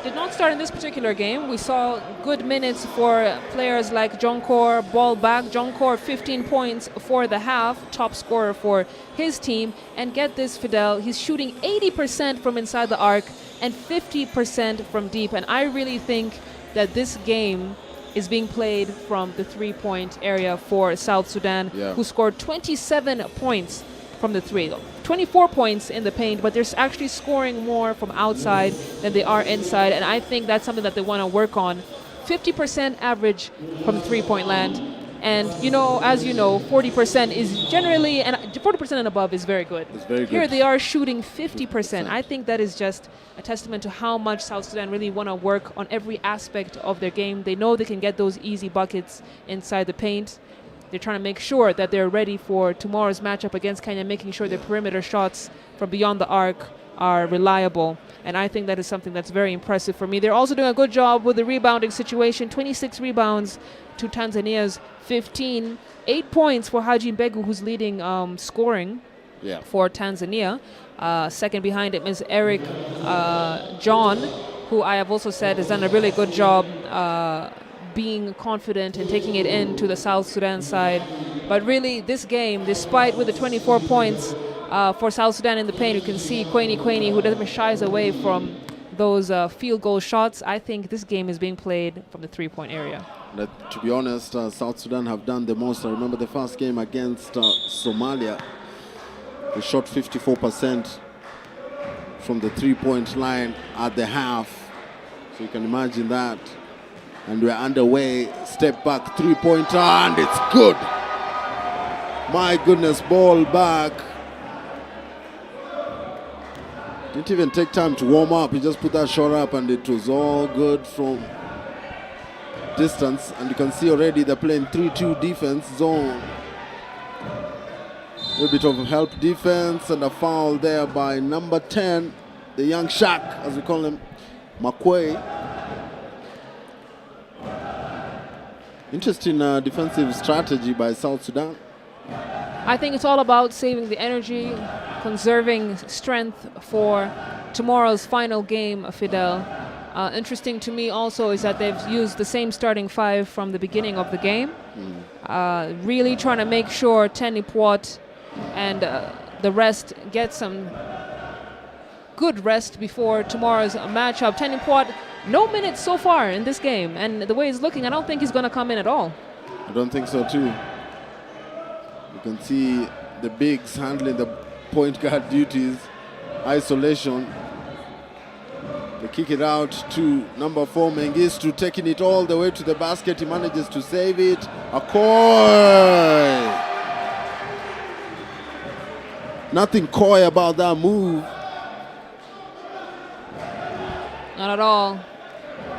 C: did not start in this particular game. We saw good minutes for players like Jonkor, ball back. Jonkor 15 points for the half, top scorer for his team. And get this, Fidel, he's shooting 80% from inside the arc and 50% from deep. And I really think that this game is being played from the three-point area for South Sudan, who scored 27 points from the three. 24 points in the paint, but they're actually scoring more from outside than they are inside, and I think that's something that they want to work on. 50% average from the three-point land, and as you know, 40% is generally, and 40% and above is very good.
B: It's very good.
C: Here they are shooting 50%. I think that is just a testament to how much South Sudan really want to work on every aspect of their game. They know they can get those easy buckets inside the paint. They're trying to make sure that they're ready for tomorrow's matchup against Kenya, making sure their perimeter shots from beyond the arc are reliable. And I think that is something that's very impressive for me. They're also doing a good job with the rebounding situation. 26 rebounds to Tanzania's 15. 8 points for Haji Mbegu, who's leading scoring for Tanzania. Second behind him is Eric John, who I have also said has done a really good job being confident and taking it into the South Sudan side. But really, this game, despite with the 24 points for South Sudan in the paint, you can see Quaini, who doesn't shies away from those field goal shots. I think this game is being played from the three-point area.
B: To be honest, South Sudan have done the most. I remember the first game against Somalia. They shot 54% from the three-point line at the half. So you can imagine that. And we're underway. Step back, three-pointer, and it's good. My goodness, ball back. Didn't even take time to warm up. He just put that shot up, and it was all good from distance. And you can see already they're playing 3-2 defense zone. A bit of help defense and a foul there by number 10, the young Shaq, as we call him, Makwei. Interesting defensive strategy by South Sudan.
C: I think it's all about saving the energy, conserving strength for tomorrow's final game, Fidel. Interesting to me also is that they've used the same starting five from the beginning of the game. Really trying to make sure Tenny Puot and the rest get some good rest before tomorrow's matchup. Tenny Puot, no minutes so far in this game, and the way he's looking, I don't think he's going to come in at all.
B: I don't think so too. You can see the bigs handling the point guard duties, isolation. They kick it out to number 4, Mengistu, taking it all the way to the basket. He manages to save it. Akoy! Nothing coy about that move.
C: Not at all.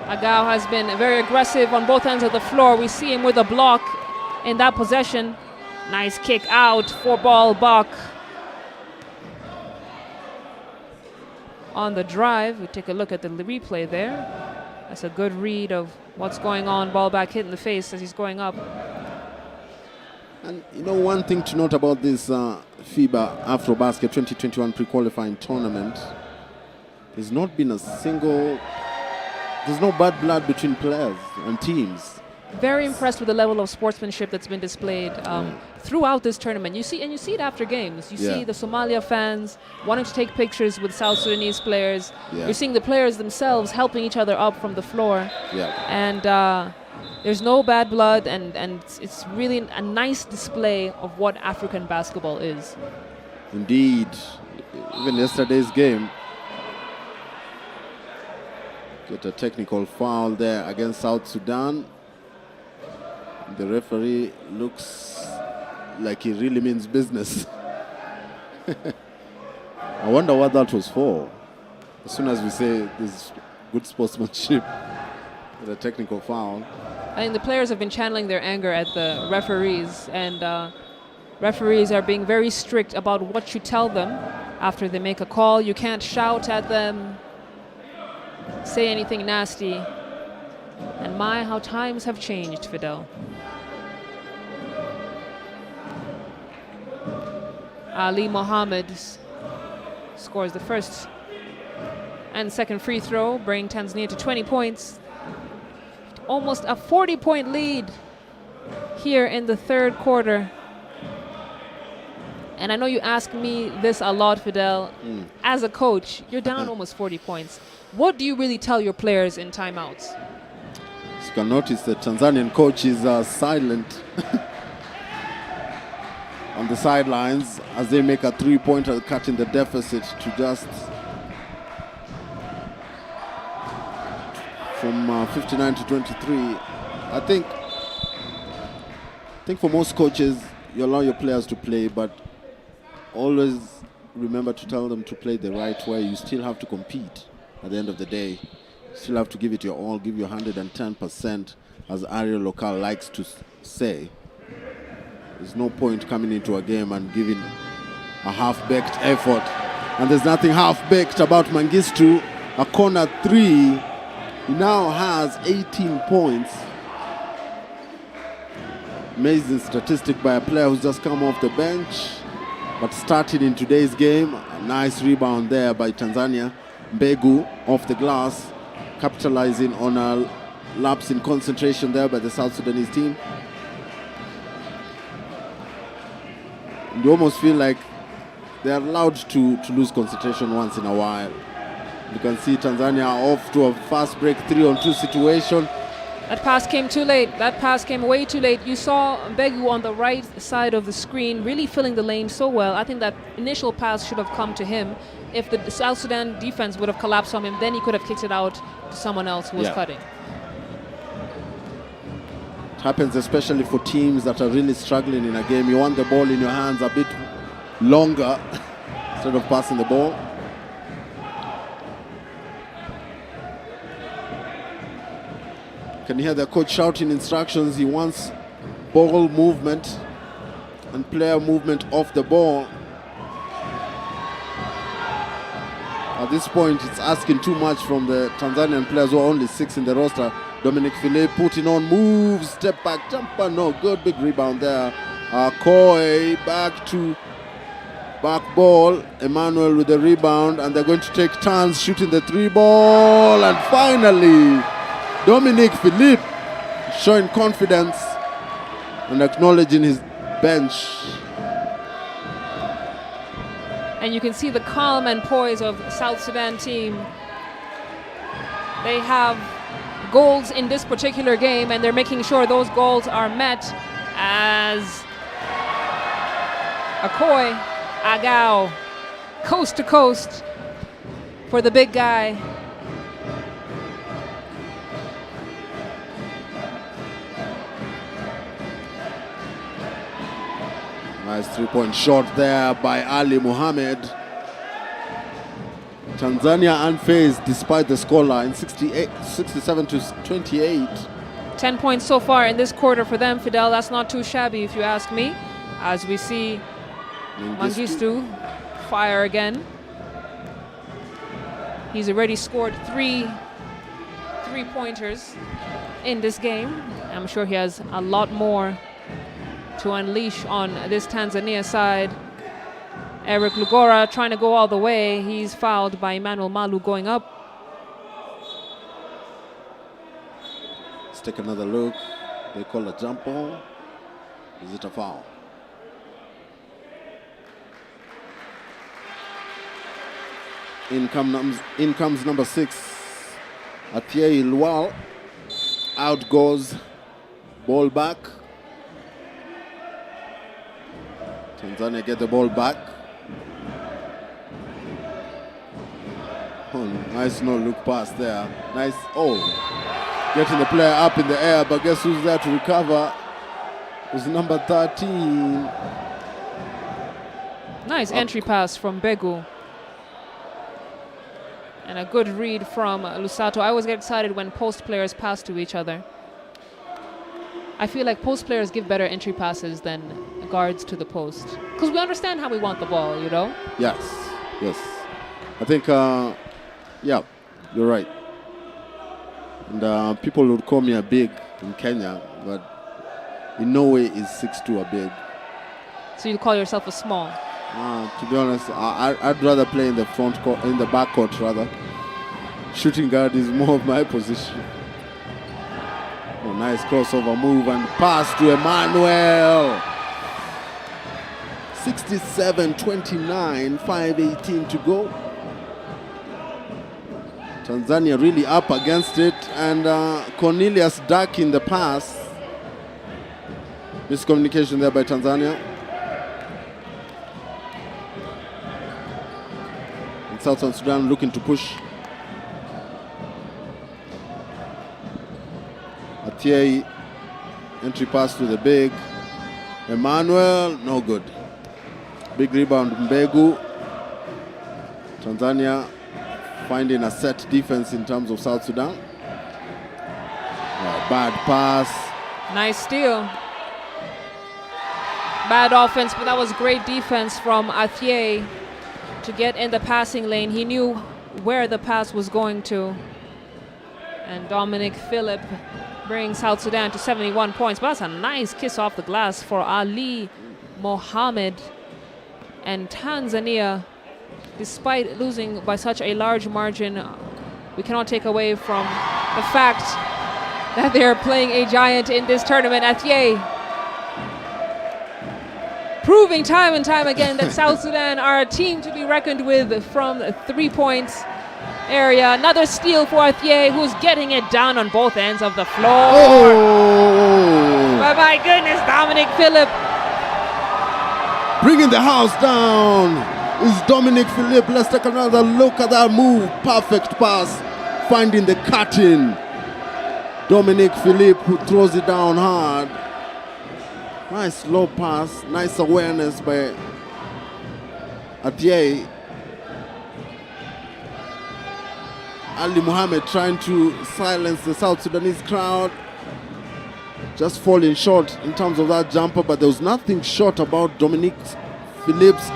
C: Agao has been very aggressive on both ends of the floor. We see him with a block in that possession. Nice kick out for ball back. On the drive, we take a look at the replay there. That's a good read of what's going on. Ball back hit in the face as he's going up.
B: And one thing to note about this FIBA AfroBasket 2021 pre-qualifying tournament, there's not been a single, there's no bad blood between players and teams.
C: Very impressed with the level of sportsmanship that's been displayed throughout this tournament. You see it after games. You see the Somalia fans wanting to take pictures with South Sudanese players. You're seeing the players themselves helping each other up from the floor. And there's no bad blood, and it's really a nice display of what African basketball is.
B: Indeed. Even yesterday's game, get a technical foul there against South Sudan. The referee looks like he really means business. I wonder what that was for. As soon as we say this good sportsmanship, the technical foul.
C: I think the players have been channeling their anger at the referees, and referees are being very strict about what you tell them after they make a call. You can't shout at them, say anything nasty. And my, how times have changed, Fidel. Ali Mohammed scores the first and second free throw, bringing Tanzania to 20 points. Almost a 40-point lead here in the third quarter. And I know you ask me this a lot, Fidel. As a coach, you're down almost 40 points. What do you really tell your players in timeouts?
B: As you can notice, the Tanzanian coach is silent on the sidelines as they make a three-pointer, cutting the deficit to just from 59 to 23. I think for most coaches, you allow your players to play, but always remember to tell them to play the right way. You still have to compete at the end of the day. You still have to give it your all, give your 110%, as Ariel Local likes to say. There's no point coming into a game and giving a half-baked effort. And there's nothing half-baked about Mengistu. A corner three. He now has 18 points. Amazing statistic by a player who's just come off the bench, but started in today's game. A nice rebound there by Tanzania. Mbegu off the glass, capitalizing on a lapse in concentration there by the South Sudanese team. You almost feel like they're allowed to lose concentration once in a while. You can see Tanzania off to a fast break 3-on-2 situation.
C: That pass came too late. That pass came way too late. You saw Mbegu on the right side of the screen really filling the lane so well. I think that initial pass should have come to him. If the South Sudan defense would have collapsed on him, then he could have kicked it out to someone else who was cutting.
B: It happens especially for teams that are really struggling in a game. You want the ball in your hands a bit longer instead of passing the ball. You can hear the coach shouting instructions. He wants ball movement and player movement off the ball. At this point, it's asking too much from the Tanzanian players, who are only 6 in the roster. Dominic Philippe putting on moves, step back jumper, no good, big rebound there. Koi back to back ball. Emmanuel with the rebound, and they're going to take turns shooting the three ball. And finally, Dominic Philippe showing confidence and acknowledging his bench.
C: And you can see the calm and poise of the South Sudan team. They have goals in this particular game, and they're making sure those goals are met as Akoy Agao, coast to coast for the big guy.
B: Nice three-point shot there by Ali Mohammed. Tanzania unfazed despite the scoreline, 67 to 28.
C: 10 points so far in this quarter for them, Fidel. That's not too shabby if you ask me. As we see Mengistu fire again. He's already scored three pointers in this game. I'm sure he has a lot more to unleash on this Tanzania side. Eric Lugora trying to go all the way. He's fouled by Emmanuel Malu going up.
B: Let's take another look. They call a jump ball. Is it a foul? In comes number 6, Atiei Lual. Out goes ball back. Tanzania get the ball back. Oh, nice no-look pass there. Nice, getting the player up in the air, but guess who's there to recover? It was number 13.
C: Nice entry pass from Begu. And a good read from Lusato. I always get excited when post players pass to each other. I feel like post players give better entry passes than guards to the post. Because we understand how we want the ball, you know?
B: Yes. I think, yeah, you're right. And people would call me a big in Kenya, but in no way is 6'2" a big.
C: So you call yourself a small?
B: To be honest, I'd rather play in the front court, in the back court rather. Shooting guard is more of my position. Oh, nice crossover move and pass to Emmanuel. 67-29, 5:18 to go. Tanzania really up against it, and Cornelius ducking the pass. Miscommunication there by Tanzania. And Southern Sudan looking to push. Atiei, entry pass to the big. Emmanuel, no good. Big rebound, Mbegu. Tanzania finding a set defense in terms of South Sudan. Bad pass.
C: Nice steal. Bad offense, but that was great defense from Athier to get in the passing lane. He knew where the pass was going to. And Dominic Phillip brings South Sudan to 71 points. But that's a nice kiss off the glass for Ali Mohammed. And Tanzania, despite losing by such a large margin, we cannot take away from the fact that they are playing a giant in this tournament. Athier proving time and time again that South Sudan are a team to be reckoned with from the 3-point area. Another steal for Athier, who's getting it down on both ends of the floor.
B: Oh!
C: But my goodness, Dominic Phillip.
B: Bringing the house down is Dominic Phillip. Let's take another look at that move. Perfect pass, finding the cut-in. Dominic Phillip, who throws it down hard. Nice low pass, nice awareness by Athier. Ali Mohammed trying to silence the South Sudanese crowd. Just falling short in terms of that jumper, but there was nothing short about Dominic Phillips.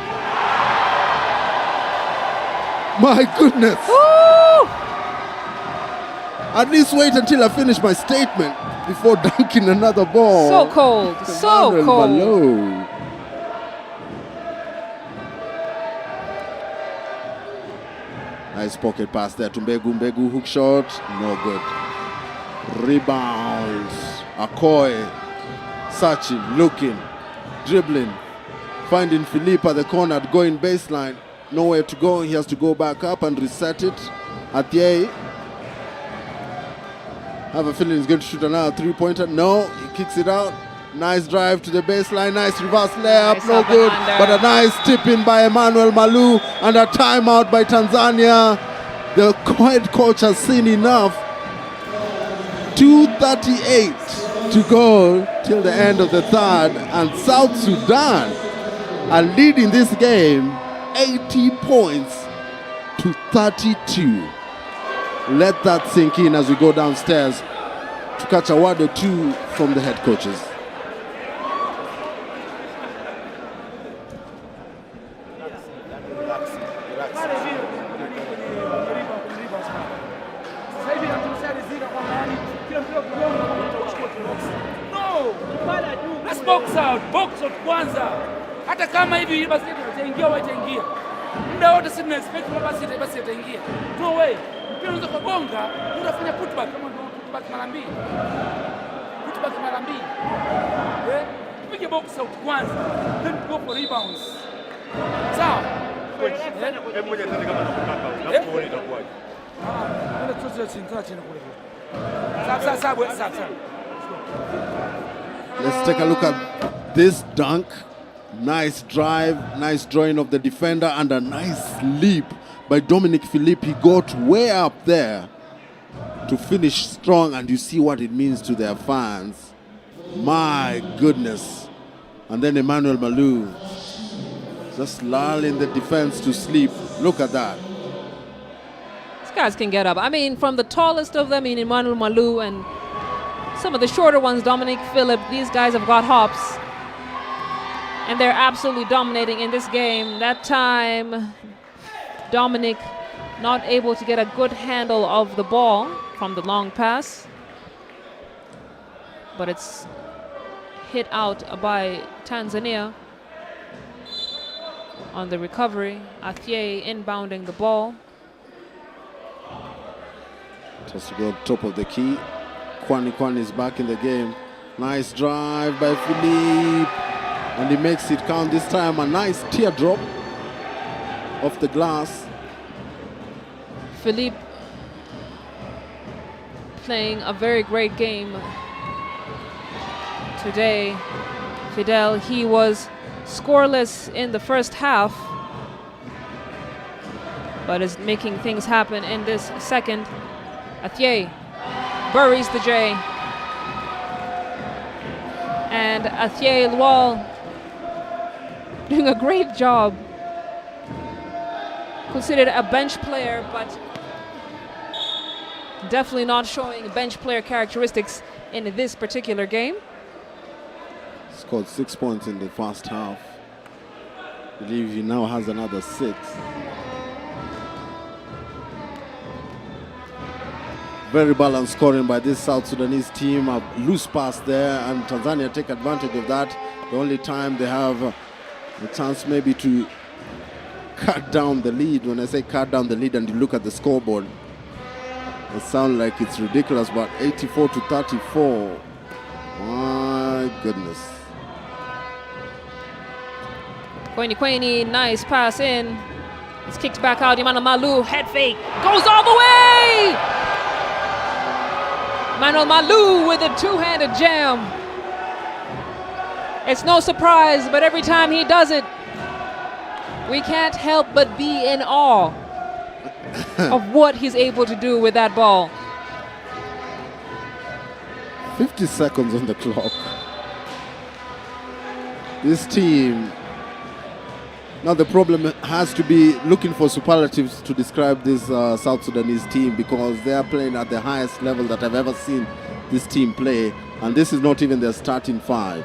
B: My goodness.
C: Woo!
B: At least wait until I finish my statement before dunking another ball.
C: So cold, so
B: Emmanuel
C: cold.
B: Malo. Nice pocket pass there to Mbegu. Mbegu hook shot, no good. Rebounds. Akoy, searching, looking, dribbling, finding Philippe at the corner, going baseline. Nowhere to go. He has to go back up and reset it. Athier. Have a feeling he's going to shoot another three-pointer. No, he kicks it out. Nice drive to the baseline. Nice reverse layup.
C: Nice
B: No
C: up and
B: good.
C: under.
B: But a nice tip-in by Emmanuel Malu and a timeout by Tanzania. The head coach has seen enough. 2:38 to go till the end of the third. And South Sudan are leading this game 80 points to 32. Let that sink in as we go downstairs to catch a word or two from the head coaches.
D: Let's box out kwanza. Hata kama hivi basi itaingia wataingia. Muda wote sisi tuna expect basi itaingia. No way. Mpira unaweza kugonga, unafanya putback kama putback mara mbili. Putback mara mbili. Tupige box out kwanza, then go for rebounds. Sawa.
G: Hebu moja tena kama nakutaka. Alafu tuone itakuwaje.
D: Ile tuzo ya chini kule. Sawa.
B: Let's take a look at this dunk. Nice drive, nice drawing of the defender, and a nice leap by Dominic Philippe. He got way up there to finish strong, and you see what it means to their fans. My goodness. And then Emmanuel Malu Just lulling the defense to sleep. Look at that.
C: These guys can get up. I mean, from the tallest of them, Emmanuel Malou, and some of the shorter ones, Dominic Phillip, these guys have got hops. And they're absolutely dominating in this game. That time, Dominic not able to get a good handle of the ball from the long pass. But it's hit out by Tanzania on the recovery. Athier inbounding the ball.
B: Just to go top of the key. Kwani is back in the game. Nice drive by Philippe. And he makes it count this time. A nice teardrop off the glass.
C: Philippe playing a very great game today. Fidel, he was scoreless in the first half, but is making things happen in this second. Athier buries the J. And Athier Lual doing a great job. Considered a bench player, but definitely not showing bench player characteristics in this particular game.
B: Scored 6 points in the first half. I believe he now has another 6. Very balanced scoring by this South Sudanese team. A loose pass there, and Tanzania take advantage of that. The only time they have the chance maybe to cut down the lead. When I say cut down the lead and you look at the scoreboard, it sounds like it's ridiculous, but 84-34. My goodness.
C: Kweni, nice pass in. It's kicked back out. Emmanuel Malou, head fake, goes all the way! Emmanuel Malou with a two-handed jam. It's no surprise, but every time he does it, we can't help but be in awe of what he's able to do with that ball.
B: 50 seconds on the clock. This team, now the problem has to be looking for superlatives to describe this South Sudanese team, because they are playing at the highest level that I've ever seen this team play, and this is not even their starting 5.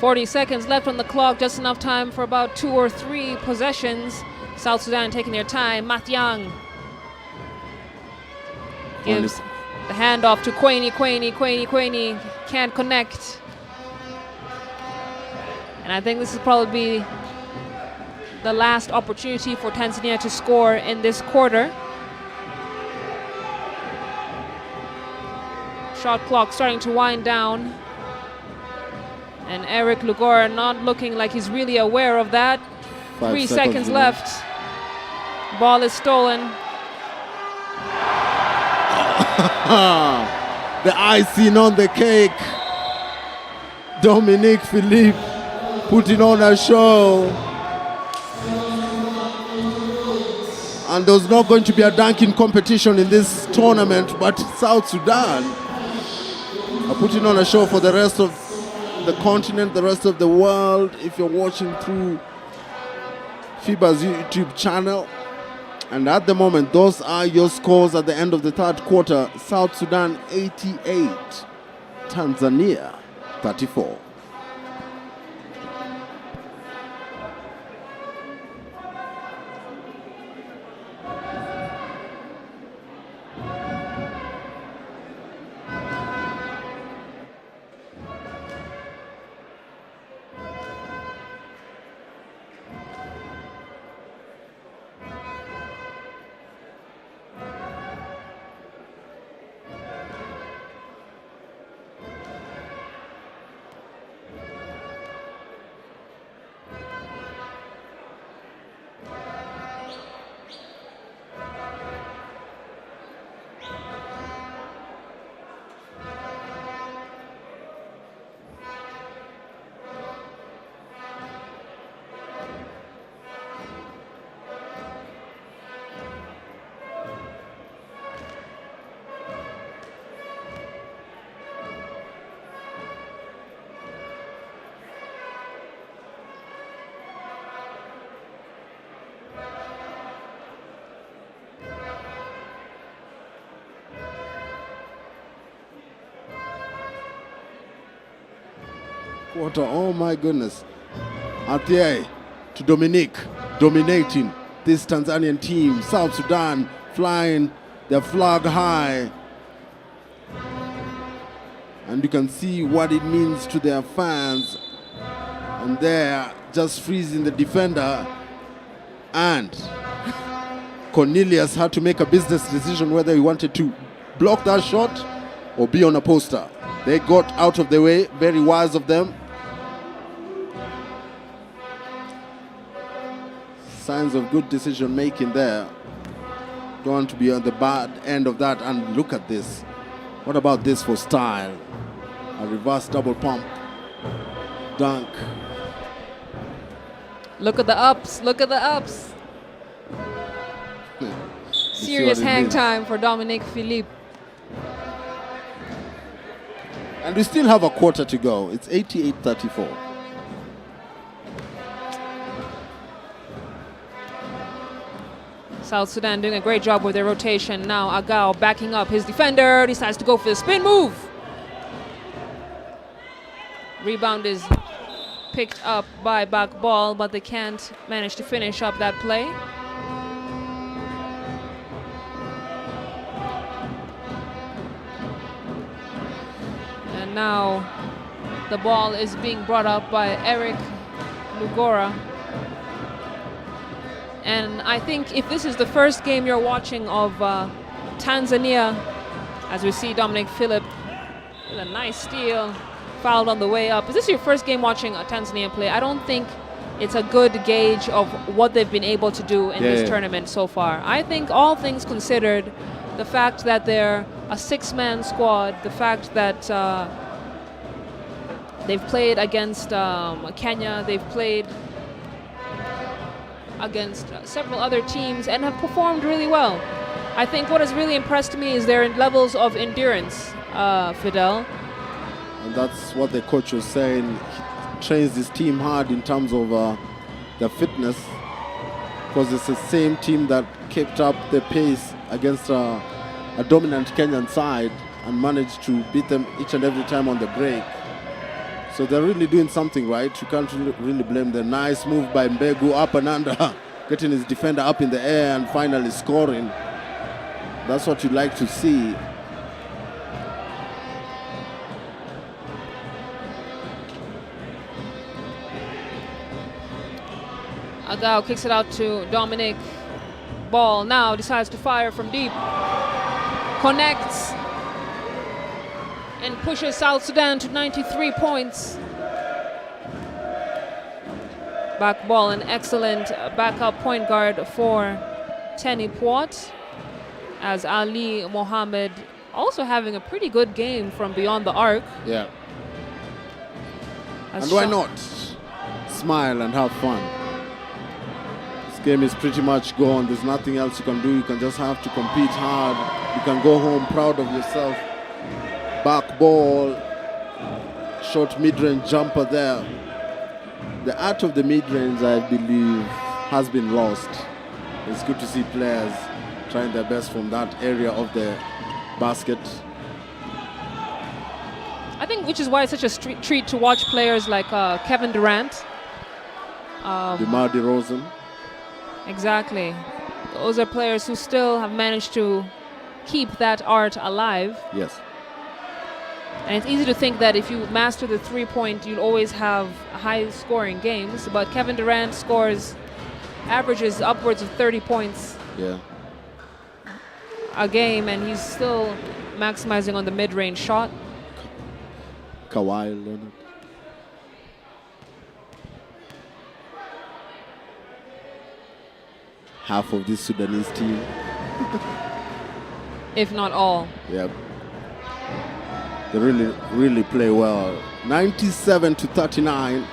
C: 40 seconds left on the clock, just enough time for about 2 or 3 possessions. South Sudan taking their time. Mathiang gives the handoff to Kweni. Can't connect. And I think this is probably the last opportunity for Tanzania to score in this quarter. Shot clock starting to wind down. And Eric Lugor not looking like he's really aware of that. 3 seconds left. Ball is stolen.
B: The icing on the cake. Dominic Philippe putting on a show. And there's not going to be a dunking competition in this tournament, but South Sudan are putting on a show for the rest of the continent, the rest of the world. If you're watching through FIBA's YouTube channel, and at the moment those are your scores at the end of the third quarter. South Sudan 88, Tanzania 34. quarter. Oh my goodness. Atie to Dominic, dominating this Tanzanian team. South Sudan flying their flag high. And you can see what it means to their fans. And they're just freezing the defender. And Cornelius had to make a business decision whether he wanted to block that shot or be on a poster. They got out of the way, very wise of them. Signs of good decision making there. Don't want to be on the bad end of that. And look at this. What about this for style? A reverse double pump. Dunk.
C: Look at the ups. Look at the ups. Serious hang time for Dominic Philippe.
B: And we still have a quarter to go. It's 88-34.
C: South Sudan doing a great job with their rotation. Now Agao backing up his defender. Decides to go for the spin move. Rebound is picked up by back ball, but they can't manage to finish up that play. And now the ball is being brought up by Eric Lugora. And I think if this is the first game you're watching of Tanzania, as we see Dominic Philippe with a nice steal, fouled on the way up. Is this your first game watching a Tanzania play? I don't think it's a good gauge of what they've been able to do in this tournament so far. I think all things considered, the fact that they're a six-man squad, the fact that they've played against Kenya, they've played against several other teams and have performed really well. I think what has really impressed me is their levels of endurance, Fidel.
B: And that's what the coach was saying. He trains his team hard in terms of their fitness, because it's the same team that kept up the pace against a dominant Kenyan side and managed to beat them each and every time on the break. So they're really doing something right. You can't really blame them. Nice move by Mbegu, up and under, getting his defender up in the air and finally scoring. That's what you like to see.
C: Agao kicks it out to Dominic. Ball now decides to fire from deep. Connects and pushes South Sudan to 93 points. Back ball, an excellent backup point guard for Tenny Puat, as Ali Mohammed also having a pretty good game from beyond the arc.
B: Yeah. And why not? Smile and have fun. This game is pretty much gone. There's nothing else you can do. You can just have to compete hard. You can go home proud of yourself. Back ball, short mid-range jumper there. The art of the mid-range, I believe, has been lost. It's good to see players trying their best from that area of the basket.
C: I think which is why it's such a treat to watch players like Kevin Durant.
B: DeMar DeRozan.
C: Exactly. Those are players who still have managed to keep that art alive.
B: Yes.
C: And it's easy to think that if you master the three-point, you'll always have high-scoring games. But Kevin Durant averages upwards of 30 points a game, and he's still maximizing on the mid-range shot.
B: Kawhi Leonard. Half of this Sudanese team.
C: If not all.
B: Yep. They really play well. 97-39.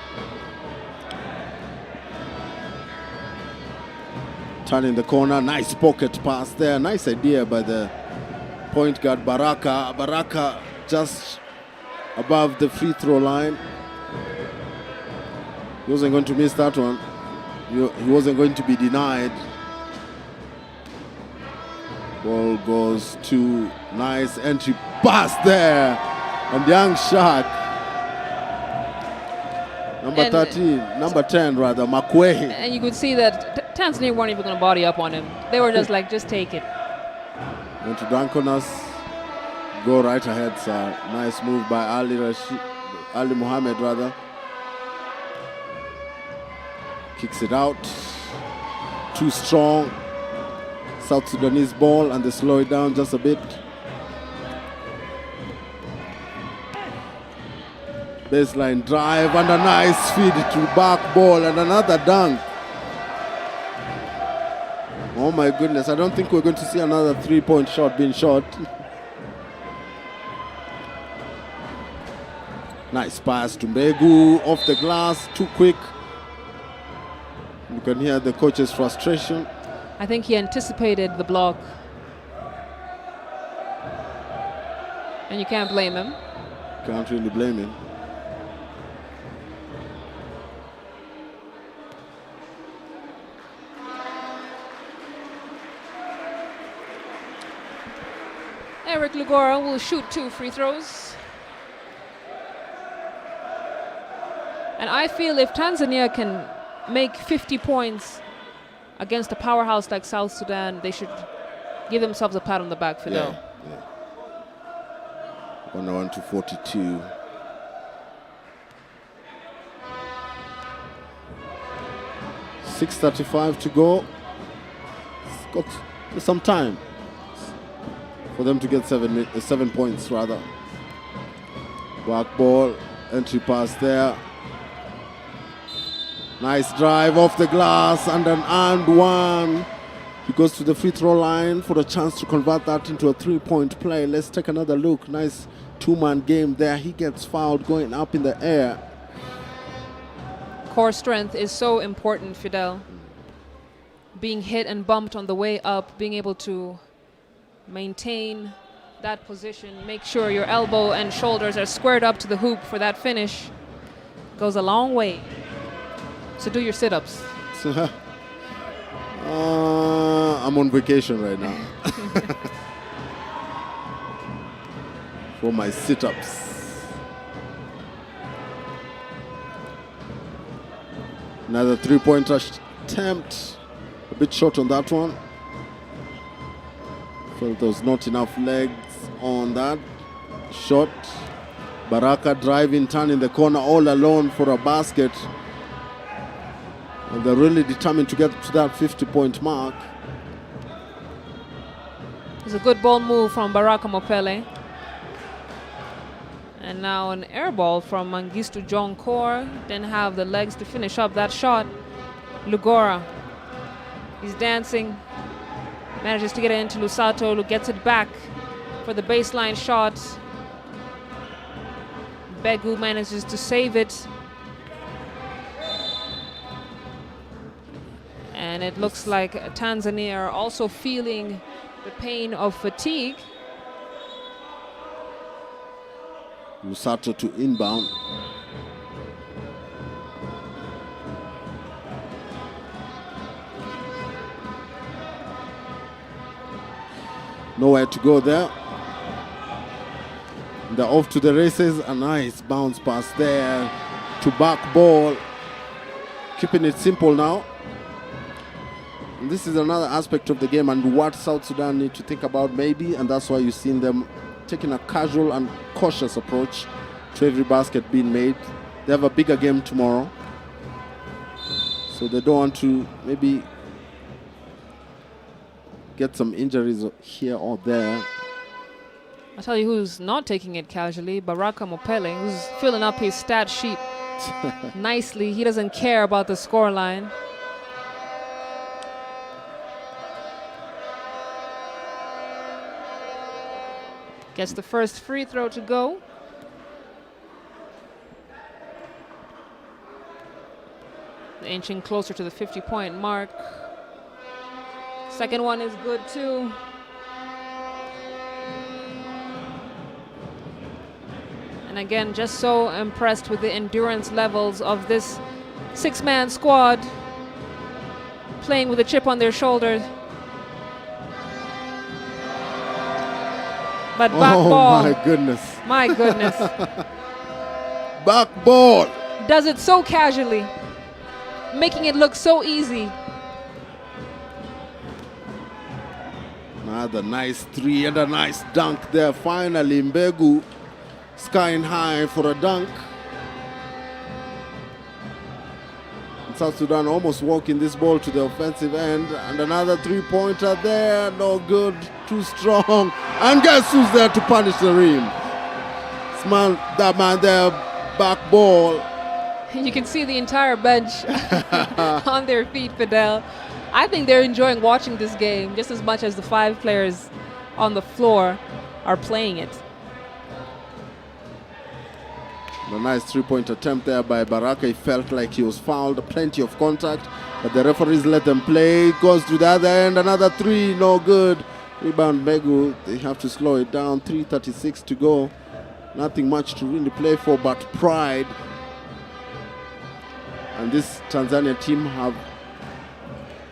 B: Turning the corner, nice pocket pass there. Nice idea by the point guard Baraka. Baraka just above the free throw line. He wasn't going to miss that one. He wasn't going to be denied. Ball goes to nice entry pass there. And young Shark Number
C: And-
B: 13, number 10 rather, Makwe.
C: And you could see that Tanzania weren't even going to body up on him. They were just like, just take it.
B: And to dunk on us, go right ahead, sir. Nice move by Ali Mohammed rather. Kicks it out. Too strong. South Sudanese ball, and they slow it down just a bit. Baseline drive and a nice feed to back ball and another dunk. Oh my goodness, I don't think we're going to see another 3-point shot being shot. Nice pass to Mbegu, off the glass, too quick. You can hear the coach's frustration.
C: I think he anticipated the block. And you can't blame him.
B: Can't really blame him.
C: Eric Lugora will shoot 2 free throws. And I feel if Tanzania can make 50 points against a powerhouse like South Sudan, they should give themselves a pat on the back, Fidel.
B: Yeah. 101 to 42. .6:35 to go. It's got some time for them to get 7 points rather. Back ball, entry pass there. Nice drive off the glass and an and one. He goes to the free throw line for a chance to convert that into a 3-point play. Let's take another look. Nice 2-man game there. He gets fouled going up in the air.
C: Core strength is so important, Fidel. Being hit and bumped on the way up, being able to maintain that position, make sure your elbow and shoulders are squared up to the hoop for that finish, goes a long way. So do your sit-ups.
B: I'm on vacation right now. For my sit-ups. Another 3-point attempt. A bit short on that one. Felt there was not enough legs on that shot. Baraka driving, turn in the corner all alone for a basket. And they're really determined to get to that 50-point mark.
C: It's a good ball move from Baraka Mopele. And now an air ball from Mengistu John Core. Didn't have the legs to finish up that shot. Lugora. He's dancing. Manages to get it into Lusato, who gets it back for the baseline shot. Begu manages to save it. And it looks like Tanzania are also feeling the pain of fatigue.
B: Lusato to inbound. Nowhere to go there. They're off to the races. A nice bounce pass there to back ball. Keeping it simple now. And this is another aspect of the game and what South Sudan need to think about maybe, and that's why you've seen them taking a casual and cautious approach to every basket being made. They have a bigger game tomorrow, so they don't want to maybe get some injuries here or there.
C: I'll tell you who's not taking it casually, Baraka Mopele, who's filling up his stat sheet nicely. He doesn't care about the scoreline. Gets the first free throw to go. Inching closer to the 50-point mark. Second one is good too. And again, just so impressed with the endurance levels of this 6-man squad, playing with a chip on their shoulder. But back ball.
B: Oh my goodness.
C: My goodness.
B: Back ball.
C: does it so casually, making it look so easy.
B: Another nice three and a nice dunk there. Finally, Mbegu skying high for a dunk. South Sudan almost walking this ball to the offensive end, and another three-pointer there, no good, too strong, and guess who's there to punish the rim? That man there, back ball.
C: You can see the entire bench on their feet, Fidel. I think they're enjoying watching this game just as much as the 5 players on the floor are playing it.
B: A nice three-point attempt there by Baraka. He felt like he was fouled, plenty of contact, but the referees let them play. Goes to the other end, another three, no good. Rebound Mbegu, they have to slow it down. 3:36 to go. Nothing much to really play for but pride. And this Tanzania team have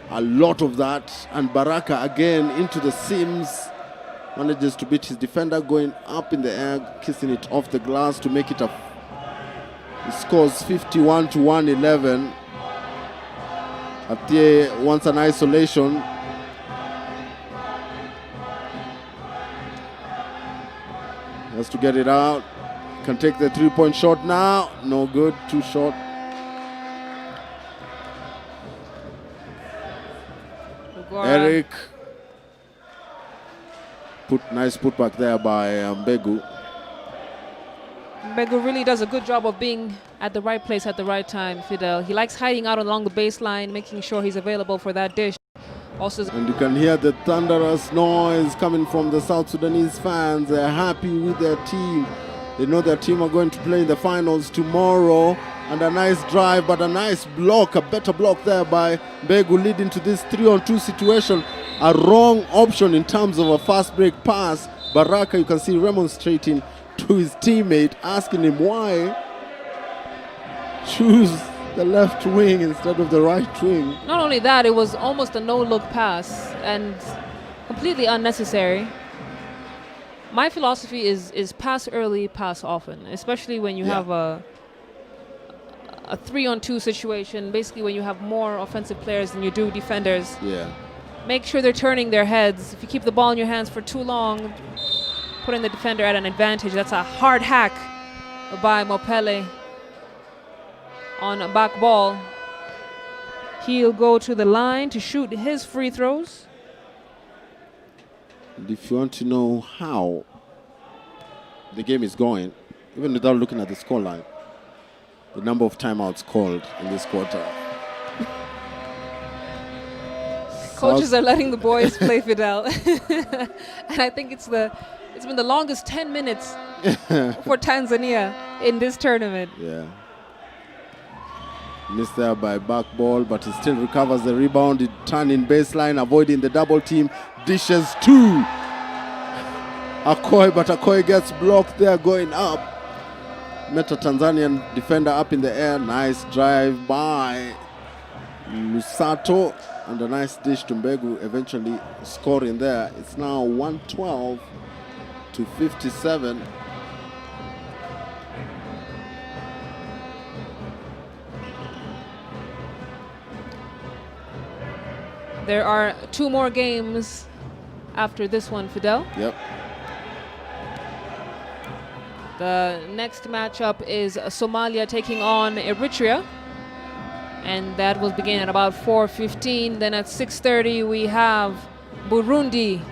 B: a lot of that. And Baraka again into the seams. Manages to beat his defender, going up in the air, kissing it off the glass to make it a... He scores 51 to 111. Atie wants an isolation. Has to get it out. Can take the three-point shot now. No good, too short. Eric. Nice putback there by Mbegu.
C: Mbegu really does a good job of being at the right place at the right time, Fidel. He likes hiding out along the baseline, making sure he's available for that dish. Also,
B: and you can hear the thunderous noise coming from the South Sudanese fans. They're happy with their team. They know their team are going to play in the finals tomorrow. And a nice drive, but a nice block, a better block there by Mbegu, leading to this 3-on-2 situation. A wrong option in terms of a fast break pass. Baraka, you can see remonstrating to his teammate, asking him why choose the left wing instead of the right wing.
C: Not only that, it was almost a no-look pass and completely unnecessary. My philosophy is pass early, pass often, especially when you have a 3-on-2 situation, basically when you have more offensive players than you do defenders.
B: Yeah.
C: Make sure they're turning their heads. If you keep the ball in your hands for too long, putting the defender at an advantage. That's a hard hack by Mopele on a back ball. He'll go to the line to shoot his free throws.
B: And if you want to know how the game is going, even without looking at the scoreline, the number of timeouts called in this quarter.
C: Coaches are letting the boys play, Fidel. And I think it's been the longest 10 minutes for Tanzania in this tournament.
B: Yeah. Missed there by back ball, but he still recovers the rebound. He turning baseline, avoiding the double team. Dishes to Akoy, but Akoy gets blocked there going up. Met a Tanzanian defender up in the air. Nice drive by Lusato. And a nice dish to Mbegu, eventually scoring there. It's now 112 to 57.
C: There are 2 more games after this one, Fidel.
B: Yep.
C: The next matchup is Somalia taking on Eritrea. And that will begin at about 4:15. Then at 6:30 we have Burundi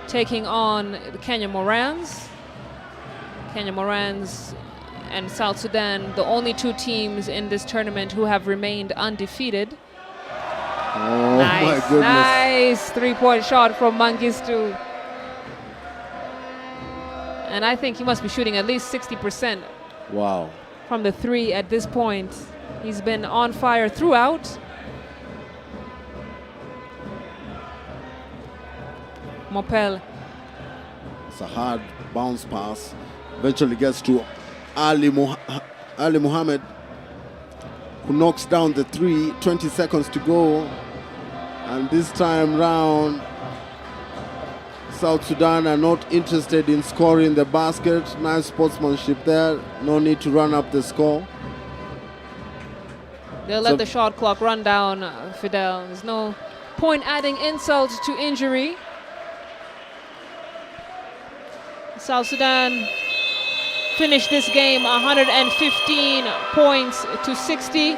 C: taking on the Kenya Morans. Kenya Morans and South Sudan, the only 2 teams in this tournament who have remained undefeated.
B: Oh,
C: nice,
B: my goodness.
C: Nice 3-point shot from Mengistu. And I think he must be shooting at least 60%.
B: Wow.
C: From the 3 at this point. He's been on fire throughout. Mopel.
B: It's a hard bounce pass. Eventually gets to Ali Muhammad, who knocks down the 3. 20 seconds to go. And this time round, South Sudan are not interested in scoring the basket. Nice sportsmanship there. No need to run up the score.
C: They'll let the shot clock run down, Fidel. There's no point adding insult to injury. South Sudan finished this game 115 points to 60. It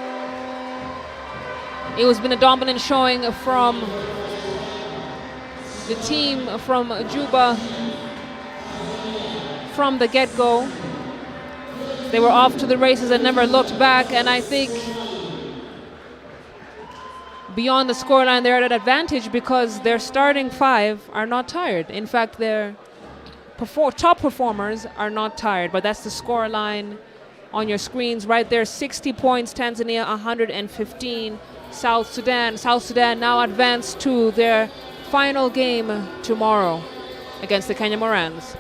C: has been a dominant showing from the team from Juba from the get-go. They were off to the races and never looked back, and I think beyond the scoreline they're at an advantage because their starting five are not tired. In fact, their top performers are not tired, but that's the scoreline on your screens right there. 60 points, Tanzania 115, South Sudan. South Sudan now advanced to their final game tomorrow against the Kenya Morans.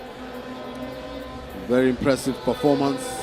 B: Very impressive performance